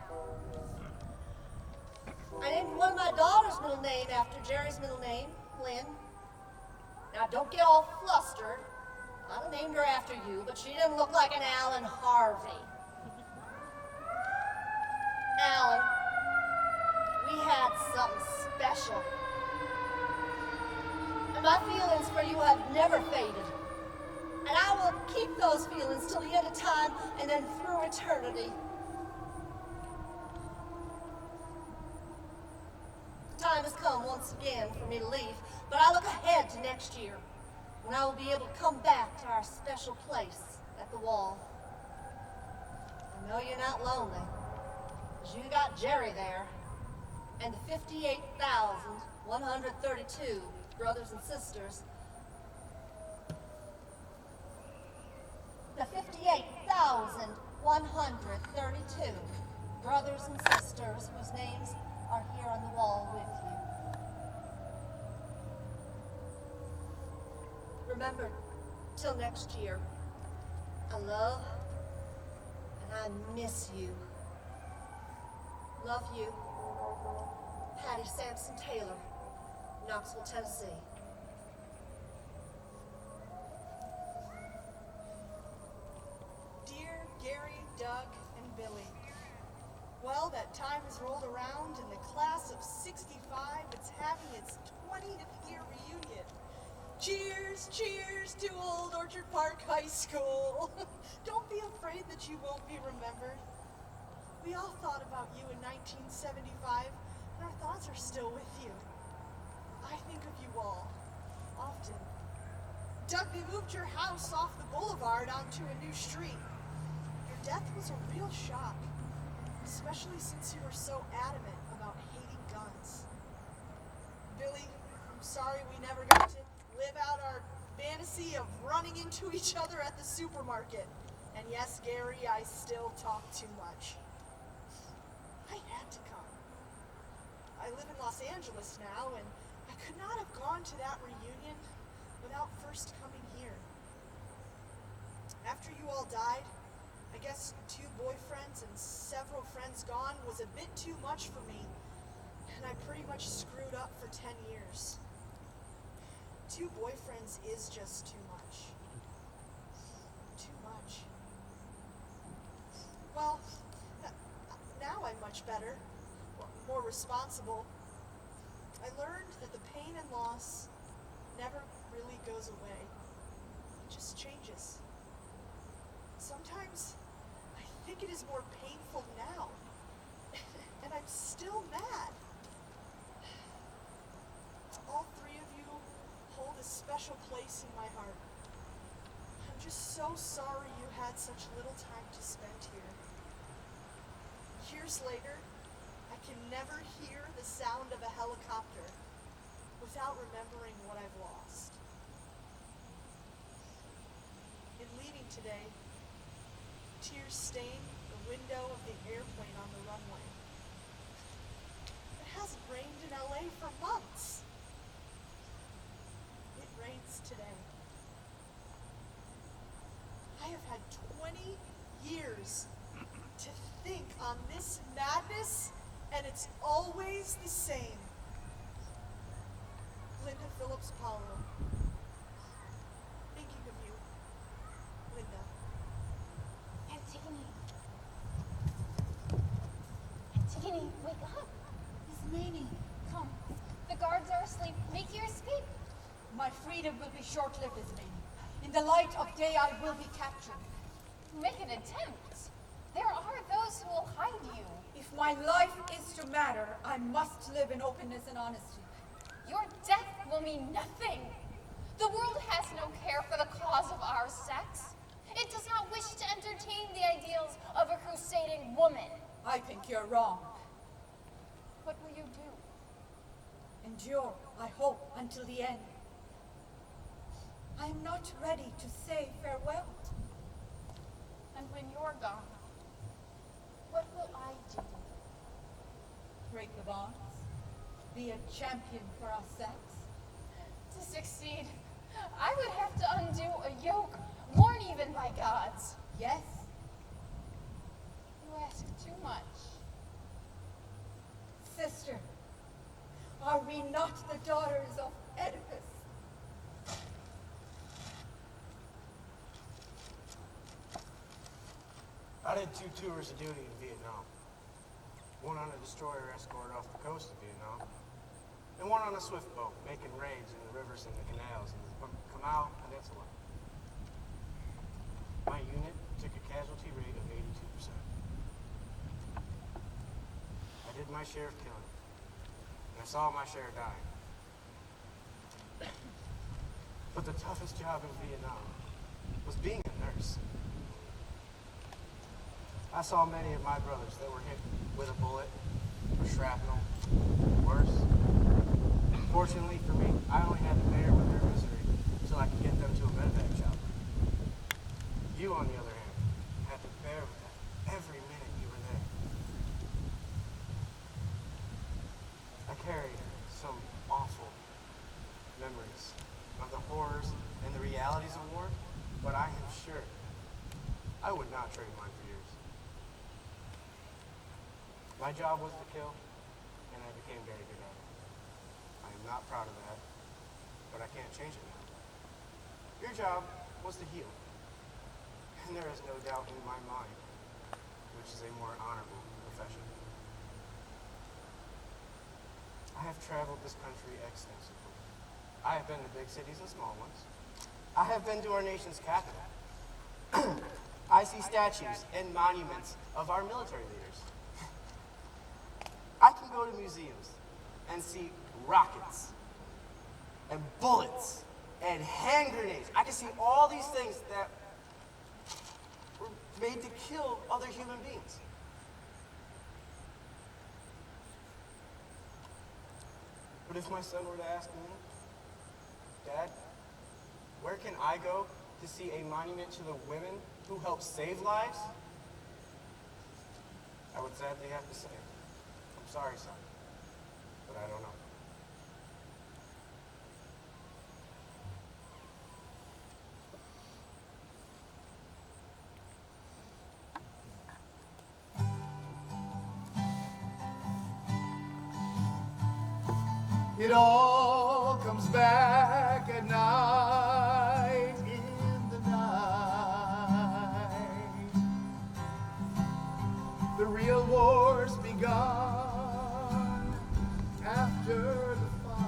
Speaker 9: I named one of my daughter's middle name after Jerry's middle name, Lynn. Now don't get all flustered. I'd have named her after you, but she didn't look like an Alan Harvey. Alan, we had something special. And my feelings for you have never faded. And I will keep those feelings till the end of time and then through eternity. The time has come once again for me to leave, but I look ahead to next year when I will be able to come back to our special place at the wall. I know you're not lonely, because you got Jerry there, and the 58,132 brothers and sisters. The 58,132 brothers and sisters whose names are here on the wall with you. Remember, till next year, I love and I miss you. Love you, Patty Sampson Taylor, Knoxville, Tennessee.
Speaker 2: Dear Gary, Doug, and Billy, well, that time has rolled around and the class of '65 is having its 20th year reunion. Cheers, cheers to old Orchard Park High School. Don't be afraid that you won't be remembered. We all thought about you in 1975, and our thoughts are still with you. I think of you all, often. Doug, they moved your house off the boulevard onto a new street. Your death was a real shock, especially since you were so adamant about hating guns. Billy, I'm sorry we never got to live out our fantasy of running into each other at the supermarket. And yes, Gary, I still talk too much. I had to come. I live in Los Angeles now, and I could not have gone to that reunion without first coming here. After you all died, I guess 2 boyfriends and several friends gone was a bit too much for me, and I pretty much screwed up for 10 years. 2 boyfriends is just too much. Too much. Well, now I'm much better, more responsible. I learned that the pain and loss never really goes away. It just changes. Sometimes I think it is more painful now, and I'm still mad. All 3 of you hold a special place in my heart. I'm just so sorry you had such little time to spend here. Years later, I can never hear the sound of a helicopter without remembering what I've lost. In leaving today, tears stain the window of the airplane on the runway. hasn't rained in LA for months. It rains today. I have had 20 years to think on this madness, and it's always the same. Linda Phillips Paulo. Thinking of you, Linda.
Speaker 11: Antigone. Antigone, wake up.
Speaker 10: Ismene,
Speaker 11: Come. The guards are asleep. Make your escape.
Speaker 10: my freedom will be short-lived, Ismene. In the light of day, I will be captured.
Speaker 11: Make an attempt. There are those who will hide you.
Speaker 10: If my life is to matter, I must live in openness and honesty.
Speaker 11: Your death will mean nothing. The world has no care for the cause of our sex. It does not wish to entertain the ideals of a crusading woman.
Speaker 10: I think you're wrong.
Speaker 11: What will you do?
Speaker 10: Endure, I hope, until the end. I am not ready to say farewell.
Speaker 11: And when you're gone, what will I do?
Speaker 10: Break the bonds. Be a champion for our sex.
Speaker 11: To succeed, I would have to undo a yoke worn even by gods.
Speaker 10: Yes,
Speaker 11: You ask too much.
Speaker 10: sister. Are we not the daughters of Oedipus?
Speaker 12: I did 2 tours of duty in Vietnam. One on a destroyer escort off the coast of Vietnam, and one on a swift boat, making raids in the rivers and the canals in the Kamau Peninsula. My unit took a casualty rate of 82%. I did my share of killing, and I saw my share dying. But the toughest job in Vietnam was being a nurse. I saw many of my brothers that were hit with a bullet or shrapnel, worse. Fortunately for me, I only had to bear with their misery so I could get them to a medevac shop. You, on the other hand, had to bear with that every minute you were there. I carried some awful memories of the horrors and the realities of war, but I am sure I would not trade mine for yours. My job was to kill, and I became very good at it. I am not proud of that, but I can't change it now. Your job was to heal, and there is no doubt in my mind which is a more honorable profession. I have traveled this country extensively. I have been to big cities and small ones. I have been to our nation's capital. I see statues and monuments of our military leaders. I can go to museums and see rockets and bullets and hand grenades. I can see all these things that were made to kill other human beings. But if my son were to ask me, Dad, where can I go to see a monument to the women who helped save lives? I would sadly have to say, I'm sorry, son, but I don't know.
Speaker 13: It all comes back at night, in the night. The real war's begun after the fight.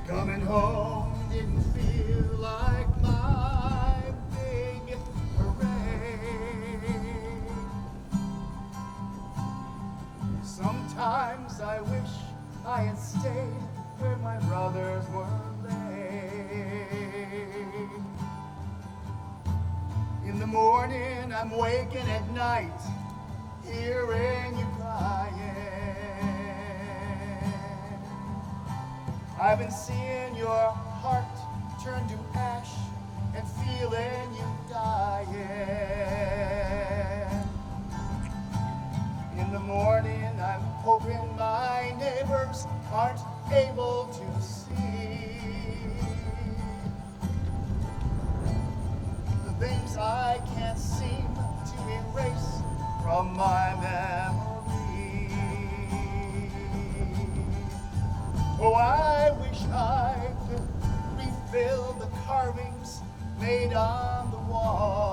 Speaker 13: Coming home didn't feel like my big parade. Sometimes I wish I had stayed where my brothers were laid. In the morning, I'm waking at night, hearing you crying. I've been seeing your heart turn to ash and feeling you dying. In the morning, I'm hoping my neighbors aren't able to see the things I can't seem to erase from my memory. Oh, I wish I could refill the carvings made on the wall,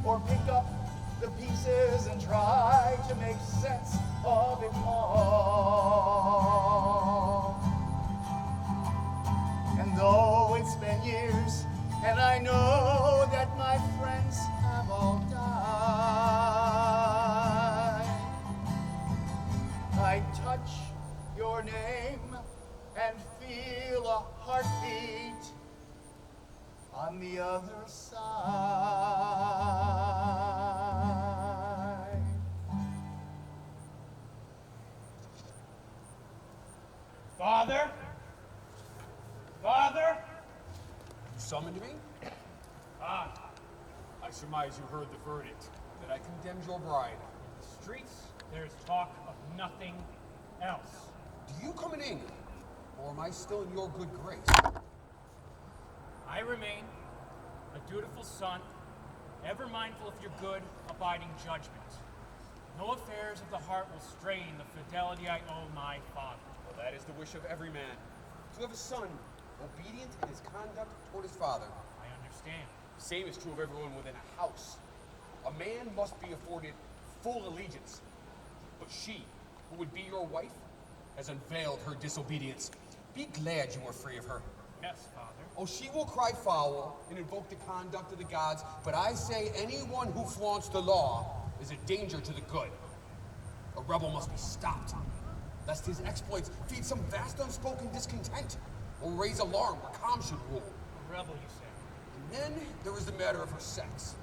Speaker 13: or pick up the pieces and try to make sense of it all. And though it's been years, and I know that my friends have all died, I touch your name and feel a heartbeat on the other side.
Speaker 14: Father? Father?
Speaker 6: You summoned me?
Speaker 14: Ah,
Speaker 6: I surmise you heard the verdict, that I condemned your bride.
Speaker 14: in the streets, there's talk of nothing else.
Speaker 6: Do you come in anger, or am I still in your good grace?
Speaker 14: I remain a dutiful son, ever mindful of your good, abiding judgment. No affairs of the heart will strain the fidelity I owe my father.
Speaker 6: Well, that is the wish of every man, to have a son obedient in his conduct toward his father.
Speaker 14: I understand.
Speaker 6: The same is true of everyone within a house. A man must be afforded full allegiance. But she, who would be your wife, has unveiled her disobedience. Be glad you are free of her.
Speaker 14: Yes, Father.
Speaker 6: Oh, she will cry foul and invoke the conduct of the gods, but I say anyone who flaunts the law is a danger to the good. A rebel must be stopped, lest his exploits feed some vast unspoken discontent, or raise alarm where calm should rule.
Speaker 14: A rebel, you say?
Speaker 6: And then there is the matter of her sex.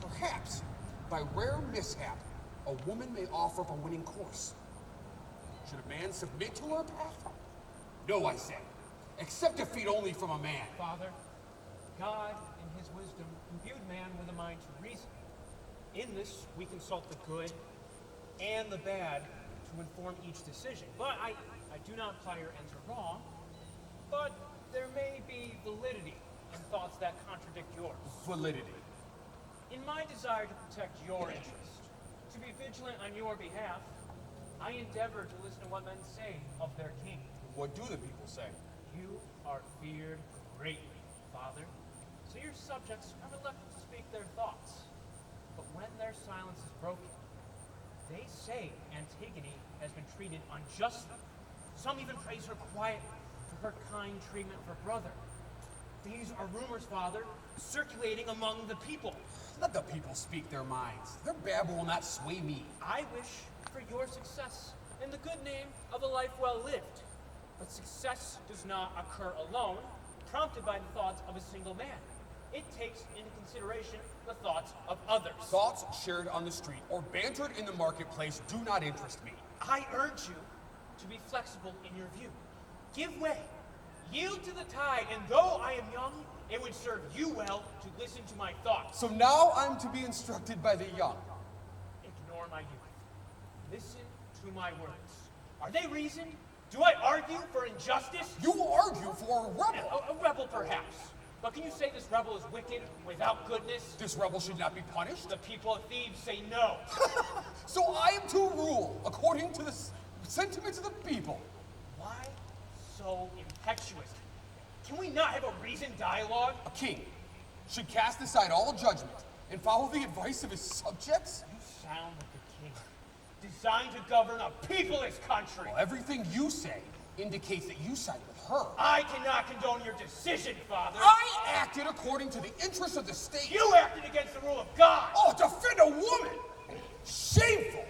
Speaker 6: Perhaps, by rare mishap, a woman may offer up a winning course. Should a man submit to her path? No, I say. Accept defeat only from a man.
Speaker 14: Father, God, in his wisdom, imbued man with a mind to reason. In this, we consult the good and the bad to inform each decision. But I do not imply your ends are wrong, but there may be validity in thoughts that contradict yours.
Speaker 6: Validity.
Speaker 14: In my desire to protect your interest, to be vigilant on your behalf, I endeavor to listen to what men say of their king.
Speaker 6: What do the people say?
Speaker 14: You are feared greatly, Father, so your subjects are reluctant to speak their thoughts. But when their silence is broken, they say Antigone has been treated unjustly. Some even praise her quietly for her kind treatment of her brother. These are rumors, Father, circulating among the people.
Speaker 6: Let the people speak their minds. Their babble will not sway me.
Speaker 14: I wish for your success and the good name of a life well lived. But success does not occur alone, prompted by the thoughts of a single man. It takes into consideration the thoughts of others.
Speaker 6: Thoughts shared on the street or bantered in the marketplace do not interest me.
Speaker 14: I urge you to be flexible in your view. Give way. Yield to the tide, and though I am young, it would serve you well to listen to my thoughts.
Speaker 6: So now I'm to be instructed by the young.
Speaker 14: Ignore my youth. Listen to my words. Are they reason? Do I argue for injustice?
Speaker 6: You argue for a rebel.
Speaker 14: A rebel, perhaps. But can you say this rebel is wicked without goodness?
Speaker 6: This rebel should not be punished.
Speaker 14: The people of Thebes say no.
Speaker 6: So I am to rule according to the sentiments of the people.
Speaker 14: Why so impetuous? Can we not have a reasoned dialogue?
Speaker 6: A king should cast aside all judgment and follow the advice of his subjects?
Speaker 14: You sound like a king, designed to govern a peopleless country.
Speaker 6: Well, everything you say indicates that you side with her.
Speaker 14: I cannot condone your decision, Father.
Speaker 6: I acted according to the interests of the state.
Speaker 14: You acted against the rule of God.
Speaker 6: Oh, defend a woman! Shameful!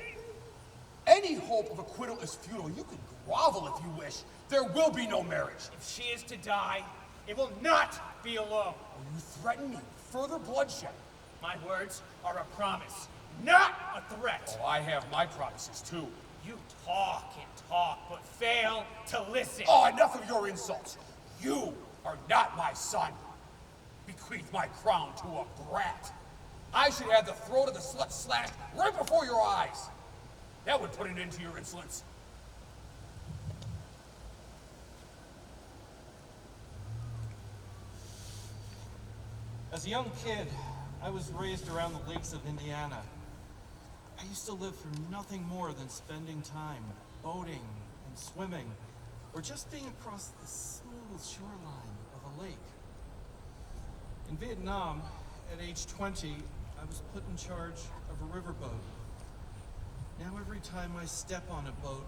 Speaker 6: Any hope of acquittal is futile. You can grovel if you wish. There will be no marriage.
Speaker 14: If she is to die, it will not be alone.
Speaker 6: You threaten me with further bloodshed.
Speaker 14: My words are a promise, not a threat.
Speaker 6: Oh, I have my promises too.
Speaker 14: You talk and talk, but fail to listen.
Speaker 6: Oh, enough of your insults. You are not my son. Bequeath my crown to a brat. I should have the throat of the slut slashed right before your eyes. That would put an end to your insolence.
Speaker 4: As a young kid, I was raised around the lakes of Indiana. I used to live for nothing more than spending time boating and swimming, or just being across the smooth shoreline of a lake. In Vietnam, at age 20, I was put in charge of a riverboat. Now every time I step on a boat,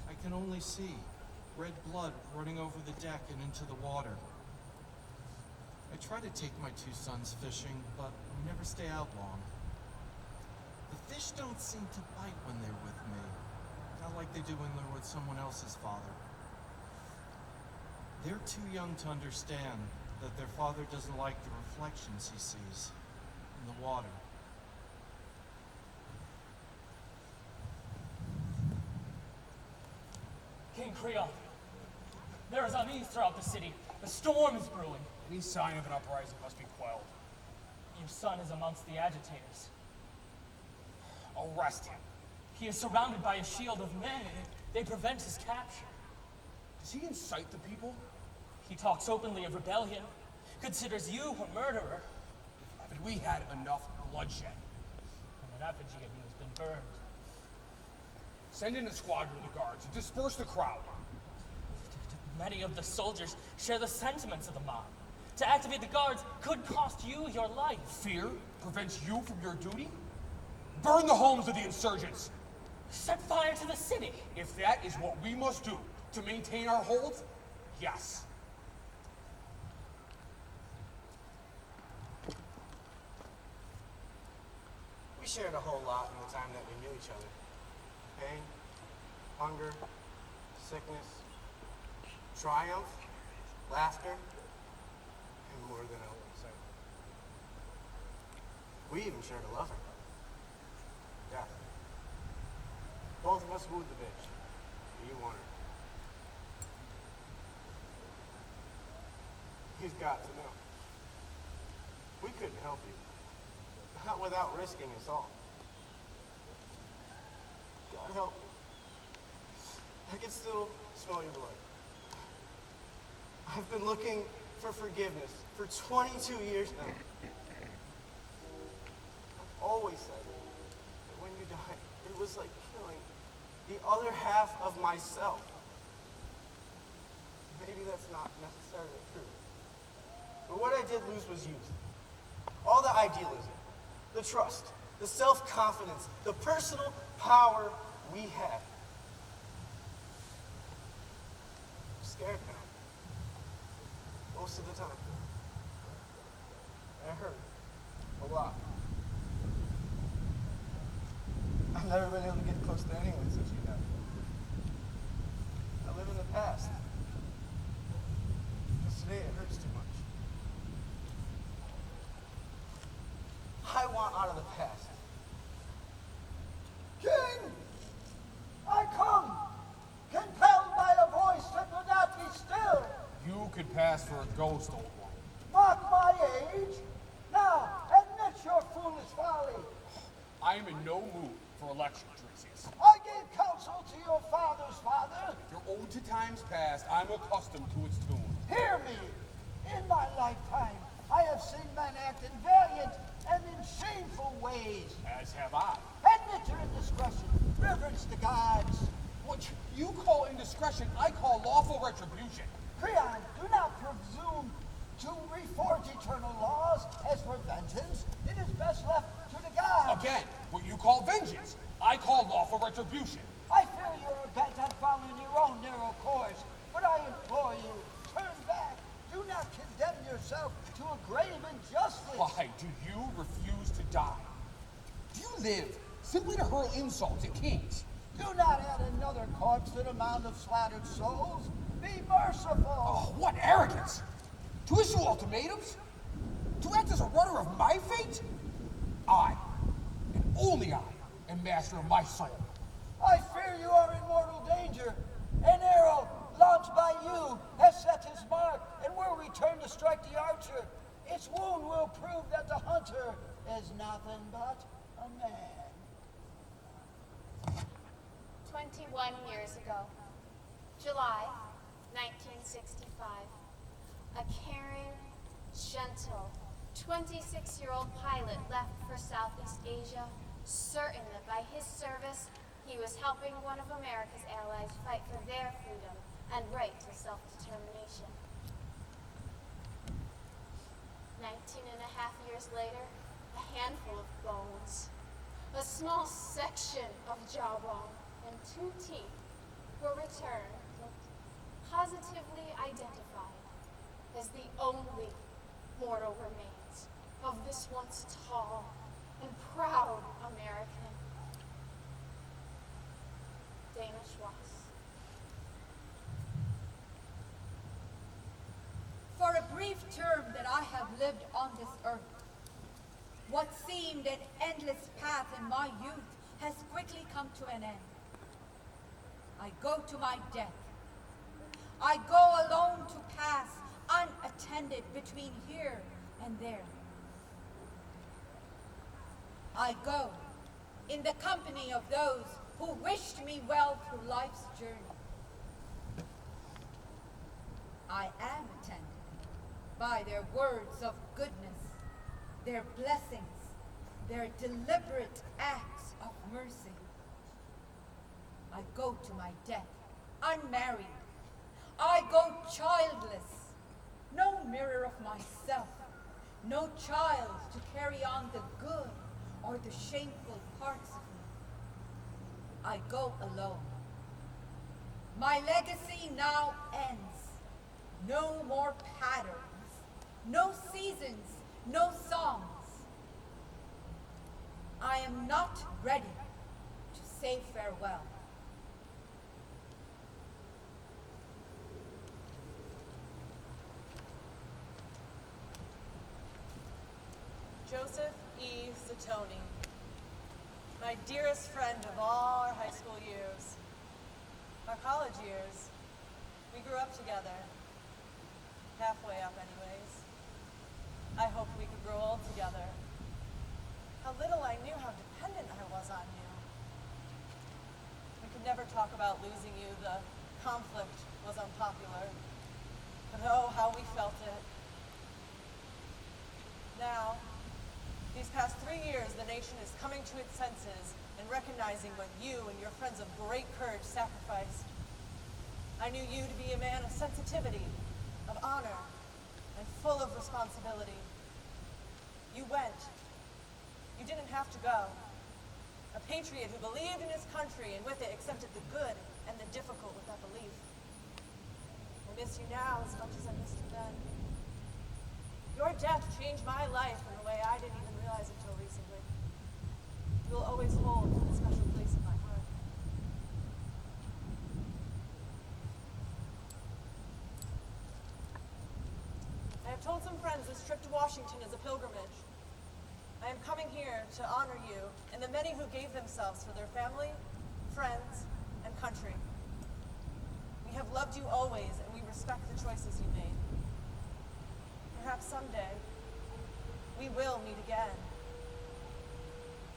Speaker 4: I can only see red blood running over the deck and into the water. I try to take my two sons fishing, but we never stay out long. The fish don't seem to bite when they're with me, not like they do when they're with someone else's father. They're too young to understand that their father doesn't like the reflections he sees in the water.
Speaker 7: King Creon, there is unease throughout the city. A storm is brewing.
Speaker 6: Any sign of an uprising must be quelled.
Speaker 7: Your son is amongst the agitators.
Speaker 6: Arrest him.
Speaker 7: He is surrounded by a shield of men. They prevent his capture.
Speaker 6: Does he incite the people?
Speaker 7: He talks openly of rebellion, considers you a murderer.
Speaker 6: But we had enough bloodshed.
Speaker 7: And an effigy of you has been burned.
Speaker 6: Send in a squadron of the guards and disperse the crowd.
Speaker 7: Many of the soldiers share the sentiments of the mob. To activate the guards could cost you your life.
Speaker 6: Fear prevents you from your duty? Burn the homes of the insurgents.
Speaker 7: Set fire to the city.
Speaker 6: If that is what we must do to maintain our hold, yes.
Speaker 12: We shared a whole lot in the time that we knew each other. Pain, hunger, sickness, triumph, laughter, and more than I would say. We even shared a lover. Death. Both of us wooed the bitch. You won her. You've got to know. We couldn't help you. Not without risking us all. God help me. I can still smell your blood. I've been looking for forgiveness for 22 years now. I've always said that when you died, it was like killing the other half of myself. Maybe that's not necessarily true. But what I did lose was youth. All the idealism, the trust, the self-confidence, the personal power we had. I'm scared now. Most of the time. And it hurt. A lot. I've never been able to get close to anyone since you died. I live in the past. Because today it hurts too much. I want out of the past.
Speaker 15: King! I come, compelled by a voice that will not be still.
Speaker 6: You could pass for a ghost, old one.
Speaker 15: Mock my age? Now, admit your foolish folly.
Speaker 6: I am in no mood for election, Teresias.
Speaker 15: I gave counsel to your father's father.
Speaker 6: If you're ode to times past, I'm accustomed to its tune.
Speaker 15: Hear me. In my lifetime, I have seen men act in valiant and in shameful ways.
Speaker 6: As have I.
Speaker 15: Admit your indiscretion. Reverence the gods.
Speaker 6: What you call indiscretion, I call lawful retribution.
Speaker 15: Creon, do not presume to reforge eternal laws. As for vengeance, it is best left to the gods.
Speaker 6: Again, what you call vengeance, I call lawful retribution.
Speaker 15: I fear you are bent on following your own narrow course, but I implore you, turn back. Do not condemn yourself to a grave injustice.
Speaker 6: Why do you refuse to die? Do you live simply to hurl insults at kings?
Speaker 15: Do not add another corpse to the mound of slaughtered souls. Be merciful.
Speaker 6: Oh, what arrogance! To issue ultimatums? To act as a rudder of my fate? I, and only I, am master of my soul.
Speaker 15: I fear you are in mortal danger. An arrow launched by you has set his mark and will return to strike the archer. Its wound will prove that the hunter is not
Speaker 11: years ago, July 1965, a caring, gentle, 26-year-old pilot left for Southeast Asia, certain that by his service, he was helping one of America's allies fight for their freedom and right to self-determination. 19 and a half years later, a handful of bones, a small section of jawbone, and 2 teeth were returned and positively identified as the only mortal remains of this once tall and proud American, Dana Schwartz.
Speaker 10: For a brief term that I have lived on this earth, what seemed an endless path in my youth has quickly come to an end. I go to my death. I go alone to pass, unattended between here and there. I go in the company of those who wished me well through life's journey. I am attended by their words of goodness, their blessings, their deliberate acts of mercy. I go to my death, unmarried. I go childless, no mirror of myself, no child to carry on the good or the shameful parts of me. I go alone. My legacy now ends. No more patterns, no seasons, no songs. I am not ready to say farewell.
Speaker 3: Joseph E. Zatoni, my dearest friend of all our high school years, our college years, we grew up together, halfway up anyways. I hoped we could grow old together. How little I knew how dependent I was on you. We could never talk about losing you, the conflict was unpopular, but oh, how we felt it. Now, these past 3 years, the nation is coming to its senses and recognizing what you and your friends of great courage sacrificed. I knew you to be a man of sensitivity, of honor, and full of responsibility. You went. You didn't have to go. A patriot who believed in his country and with it accepted the good and the difficult with that belief. I miss you now as much as I missed you then. Your death changed my life in a way I didn't even realize until recently. You will always hold a special place in my heart. I have told some friends this trip to Washington is a pilgrimage. I am coming here to honor you and the many who gave themselves for their family, friends, and country. We have loved you always, and we respect the choices you made. Perhaps someday, we will meet again.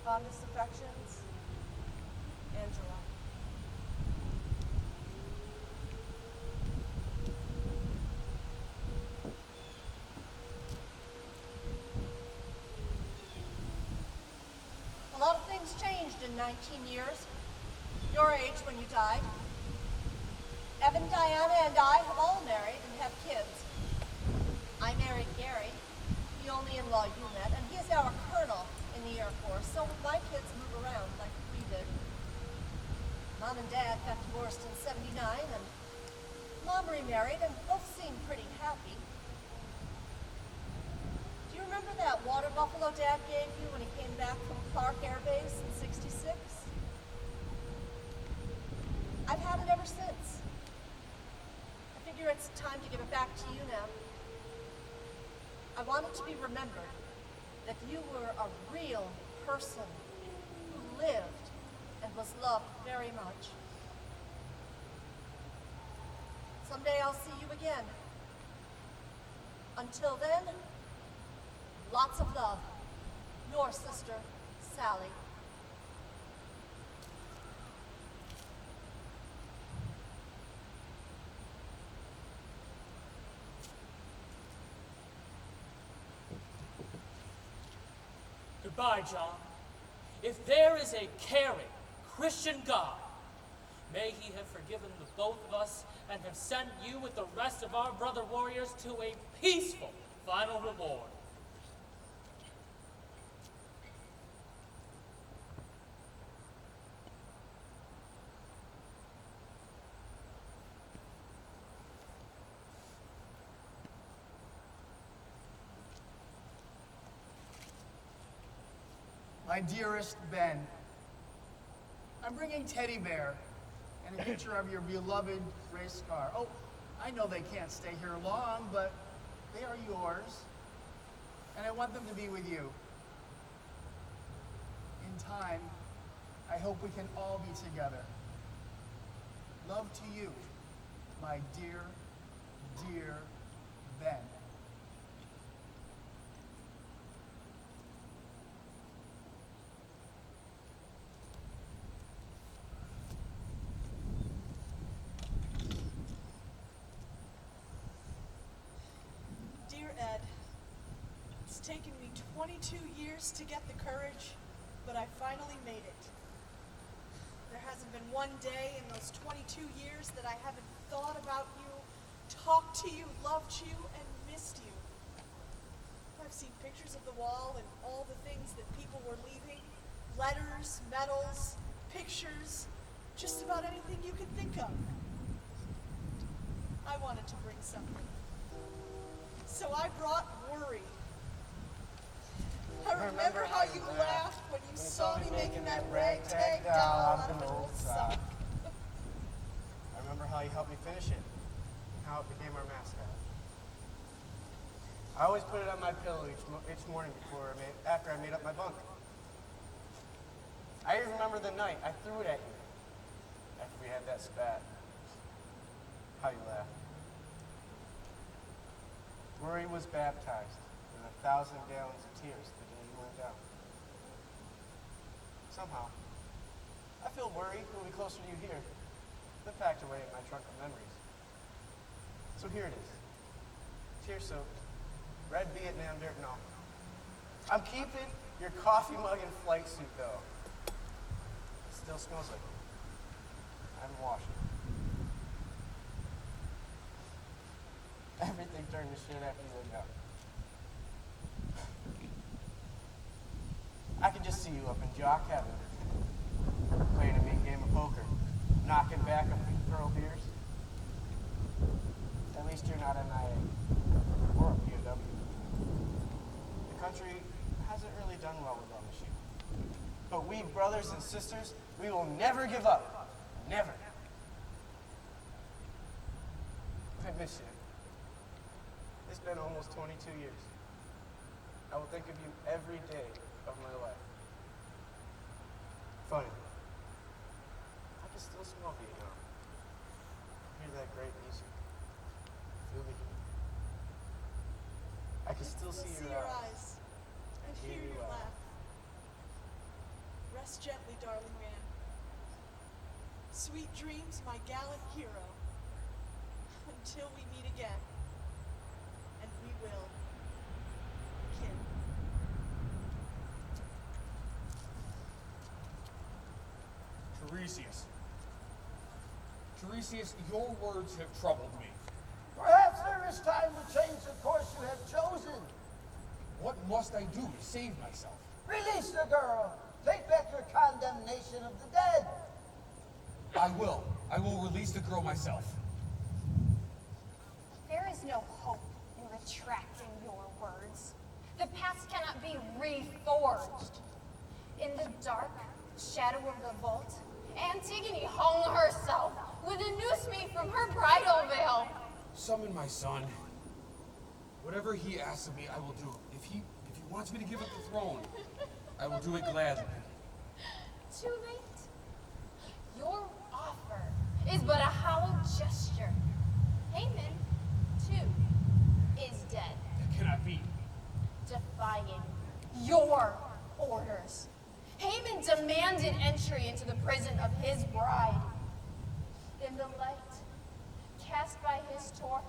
Speaker 3: Fondest affections, Angela.
Speaker 9: A lot of things changed in 19 years. Your age when you died. Evan, Diana, and I have all married and have kids. I married Gary, the only in-law you met, and he is now a colonel in the Air Force, so my kids move around like we did. Mom and Dad got divorced in '79, and Mom remarried, and both seemed pretty happy. Do you remember that water buffalo Dad gave you when he came back from Clark Air Base in '66? I've had it ever since. I figure it's time to give it back to you now. I want it to be remembered that you were a real person who lived and was loved very much. Someday I'll see you again. Until then, lots of love. Your sister, Sally.
Speaker 7: Goodbye, John. If there is a caring, Christian God, may he have forgiven the both of us and have sent you with the rest of our brother warriors to a peaceful final reward.
Speaker 13: My dearest Ben, I'm bringing Teddy Bear and a picture of your beloved race car. Oh, I know they can't stay here long, but they are yours, and I want them to be with you. In time, I hope we can all be together. Love to you, my dear, dear Ben.
Speaker 2: Dear Ed, it's taken me 22 years to get the courage, but I finally made it. There hasn't been one day in those 22 years that I haven't thought about you, talked to you, loved you, and missed you. I've seen pictures of the wall and all the things that people were leaving, letters, medals, pictures, just about anything you could think of. I wanted to bring something. So I brought worry. I remember how you laughed when you saw me making that ragtag doll out of an old sock.
Speaker 12: I remember how you helped me finish it, and how it became our mascot. I always put it on my pillow each morning after I made up my bunk. I even remember the night I threw it at you after we had that spat. How you laughed. Worry was baptized in 1,000 gallons of tears the day you went down. Somehow, I feel worry will be closer to you here than packed away in my trunk of memories. So here it is. Tear-soaked, red Vietnam dirt and all. I'm keeping your coffee mug and flight suit, though. It still smells like it. I haven't washed it. Everything turned to shit after you went down. I can just see you up in jock heaven, playing a mean game of poker, knocking back a few pearl beers. At least you're not an IA or a POW. The country hasn't really done well with that issue. But we brothers and sisters, we will never give up. Never. I miss you. It's been almost 22 years. I will think of you every day of my life. Funny. I can still smell Vietnam. Hear that great music. Feel the heat. I can still see your eyes.
Speaker 2: And hear your laugh. Rest gently, darling man. Sweet dreams, my gallant hero. Until we meet again. And we will. Kin.
Speaker 6: Tiresias, your words have troubled me.
Speaker 15: Perhaps there is time to change the course you have chosen.
Speaker 6: What must I do to save myself?
Speaker 15: Release the girl. Take back your condemnation of the dead.
Speaker 6: I will. I will release the girl myself.
Speaker 11: There is no hope in retracting your words. The past cannot be reforged. In the dark shadow of the vault, Antigone hung herself with a noose made from her bridal veil.
Speaker 6: Summon my son. Whatever he asks of me, I will do. If he wants me to give up the throne, I will do it gladly.
Speaker 11: Too late. Your offer is but a hollow gesture. Haman, too, is dead.
Speaker 6: That cannot be.
Speaker 11: Defying your orders. Haman demanded entry into the prison of his bride. In the light cast by his torch,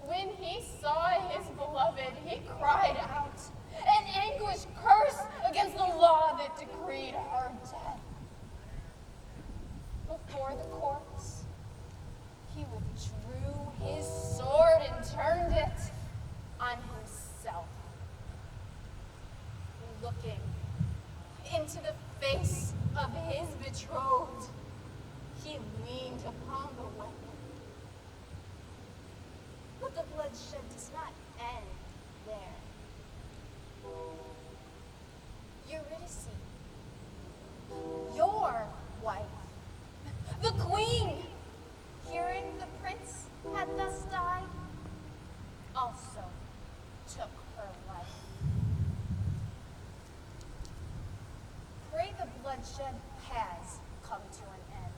Speaker 11: when he saw his beloved, he cried out, an anguished curse against the law that decreed her death. Before the corpse, he withdrew his sword and turned it on himself. Looking into the face of his betrothed, he leaned upon the weapon. But the bloodshed does not end there. Eurydice, your wife, the queen, hearing the prince had thus died, also took her life. Pray the bloodshed has come to an end.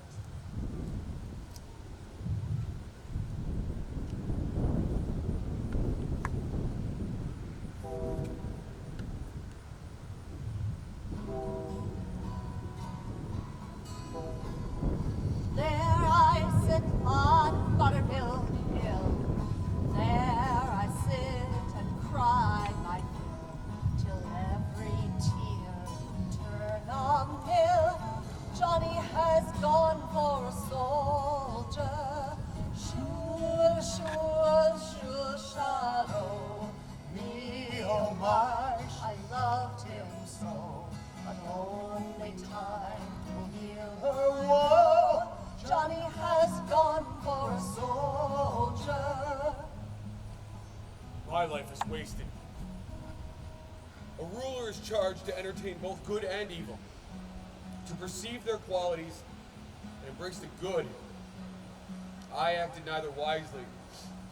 Speaker 9: There I sit on Buttermilk Hill. There I sit and cry my fill, till every tear turn a mill. Johnny has gone for a soldier. Shul, shul, shul, shallow. Me, oh my, I loved him so, but only time will heal her woe. Johnny has gone for a soldier.
Speaker 6: My life is wasted. A ruler is charged to entertain both good and evil, to perceive their qualities and embrace the good. I acted neither wisely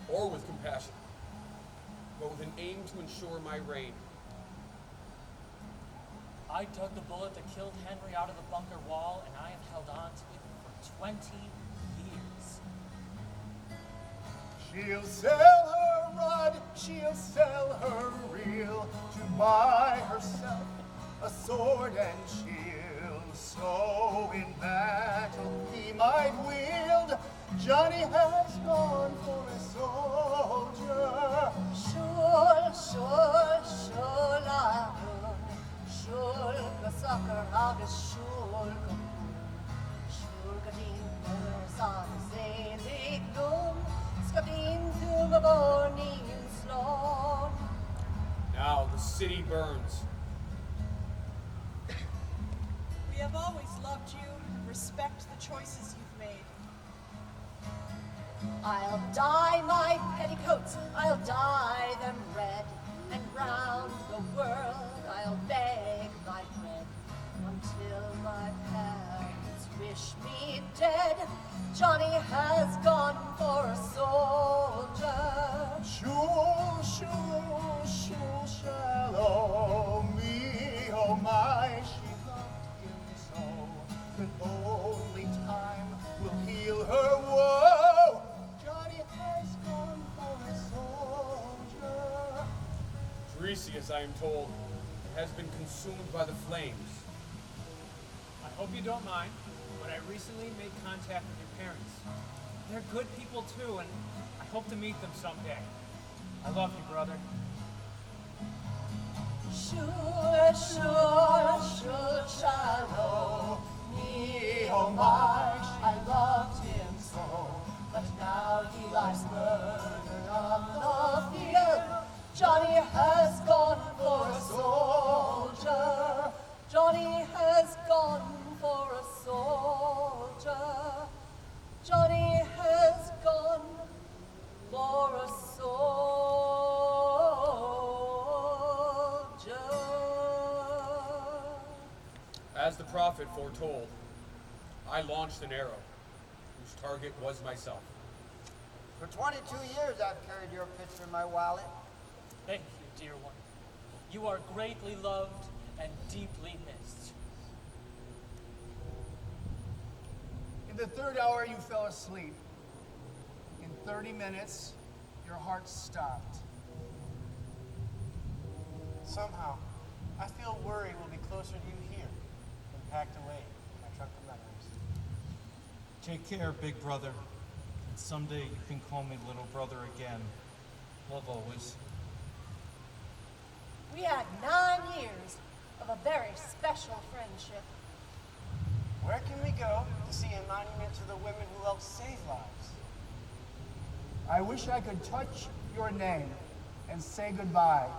Speaker 6: or with compassion, but with an aim to ensure my reign.
Speaker 7: I dug the bullet that killed Henry out of the bunker wall, and I have held on to it for 20 years.
Speaker 13: She'll sell her rod, she'll sell her reel, to buy herself a sword and shield, so in battle he might wield. Johnny has gone for a soldier.
Speaker 9: Shul, shul, shul, ahun. Shul, kasakar, agus, shul, kapun. Shul, kadim, perzan, zelig, dum. Skadim, thumavonim, slon.
Speaker 6: Now the city burns.
Speaker 2: We have always loved you and respect the choices you've made.
Speaker 9: I'll dye my petticoats, I'll dye them red, and round the world I'll beg my bread, until my parents wish me dead. Johnny has gone for a soldier.
Speaker 13: Shul, shul, shul, shallow. Me, oh my, she loved him so, that only time will heal her woe. Johnny has gone for a soldier.
Speaker 6: Tiresias, I am told, has been consumed by the flames.
Speaker 8: I hope you don't mind, but I recently made contact with your parents. They're good people too, and I hope to meet them someday. I love you, brother.
Speaker 9: Shul, shul, shul, shallow. Me, oh my, I loved him so, but now he lies murdered on the field. Johnny has gone for a soldier. Johnny has gone for a soldier. Johnny has gone for a soldier.
Speaker 6: As the prophet foretold, I launched an arrow, whose target was myself.
Speaker 5: For 22 years I've carried your picture in my wallet.
Speaker 7: Thank you, dear one. You are greatly loved and deeply missed.
Speaker 13: In the third hour, you fell asleep. In 30 minutes, your heart stopped.
Speaker 12: Somehow, I feel worry we'll be closer to you here than packed away in my truck of memories.
Speaker 4: Take care, big brother, and And someday you can call me little brother again. Love always.
Speaker 9: We had 9 years of a very special friendship.
Speaker 12: Where can we go to see a monument to the women who helped save lives?
Speaker 13: I wish I could touch your name and say goodbye.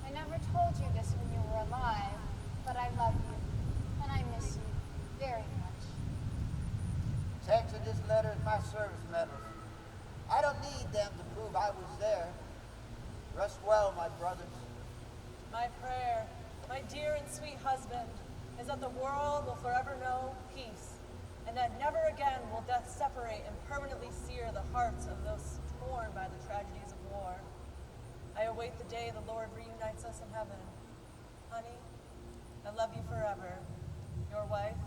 Speaker 11: I never told you this when you were alive, but I love you, and I miss you very much.
Speaker 5: Text of this letter is my service medals. I don't need them to prove I was there. Rest well, my brothers.
Speaker 3: My prayer, my dear and sweet husband, is that the world will forever know peace, and that never again will death separate and permanently sear the hearts of those torn by the tragedies of war. I await the day the Lord reunites us in heaven. Honey, I love you forever. Your wife,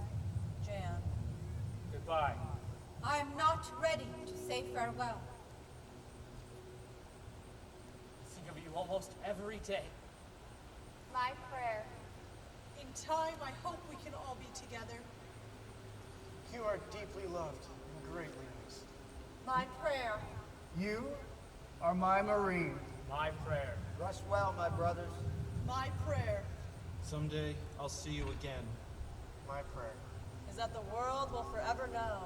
Speaker 3: Jan.
Speaker 14: Goodbye.
Speaker 10: I am not ready to say farewell.
Speaker 7: I think of you almost every day.
Speaker 11: My prayer.
Speaker 2: In time, I hope we can all be together.
Speaker 12: You are deeply loved and greatly missed.
Speaker 9: My prayer.
Speaker 13: You are my Marine.
Speaker 14: My prayer.
Speaker 5: Rest well, my brothers.
Speaker 2: My prayer
Speaker 4: Someday I'll see you again.
Speaker 12: My prayer
Speaker 3: Is that the world will forever know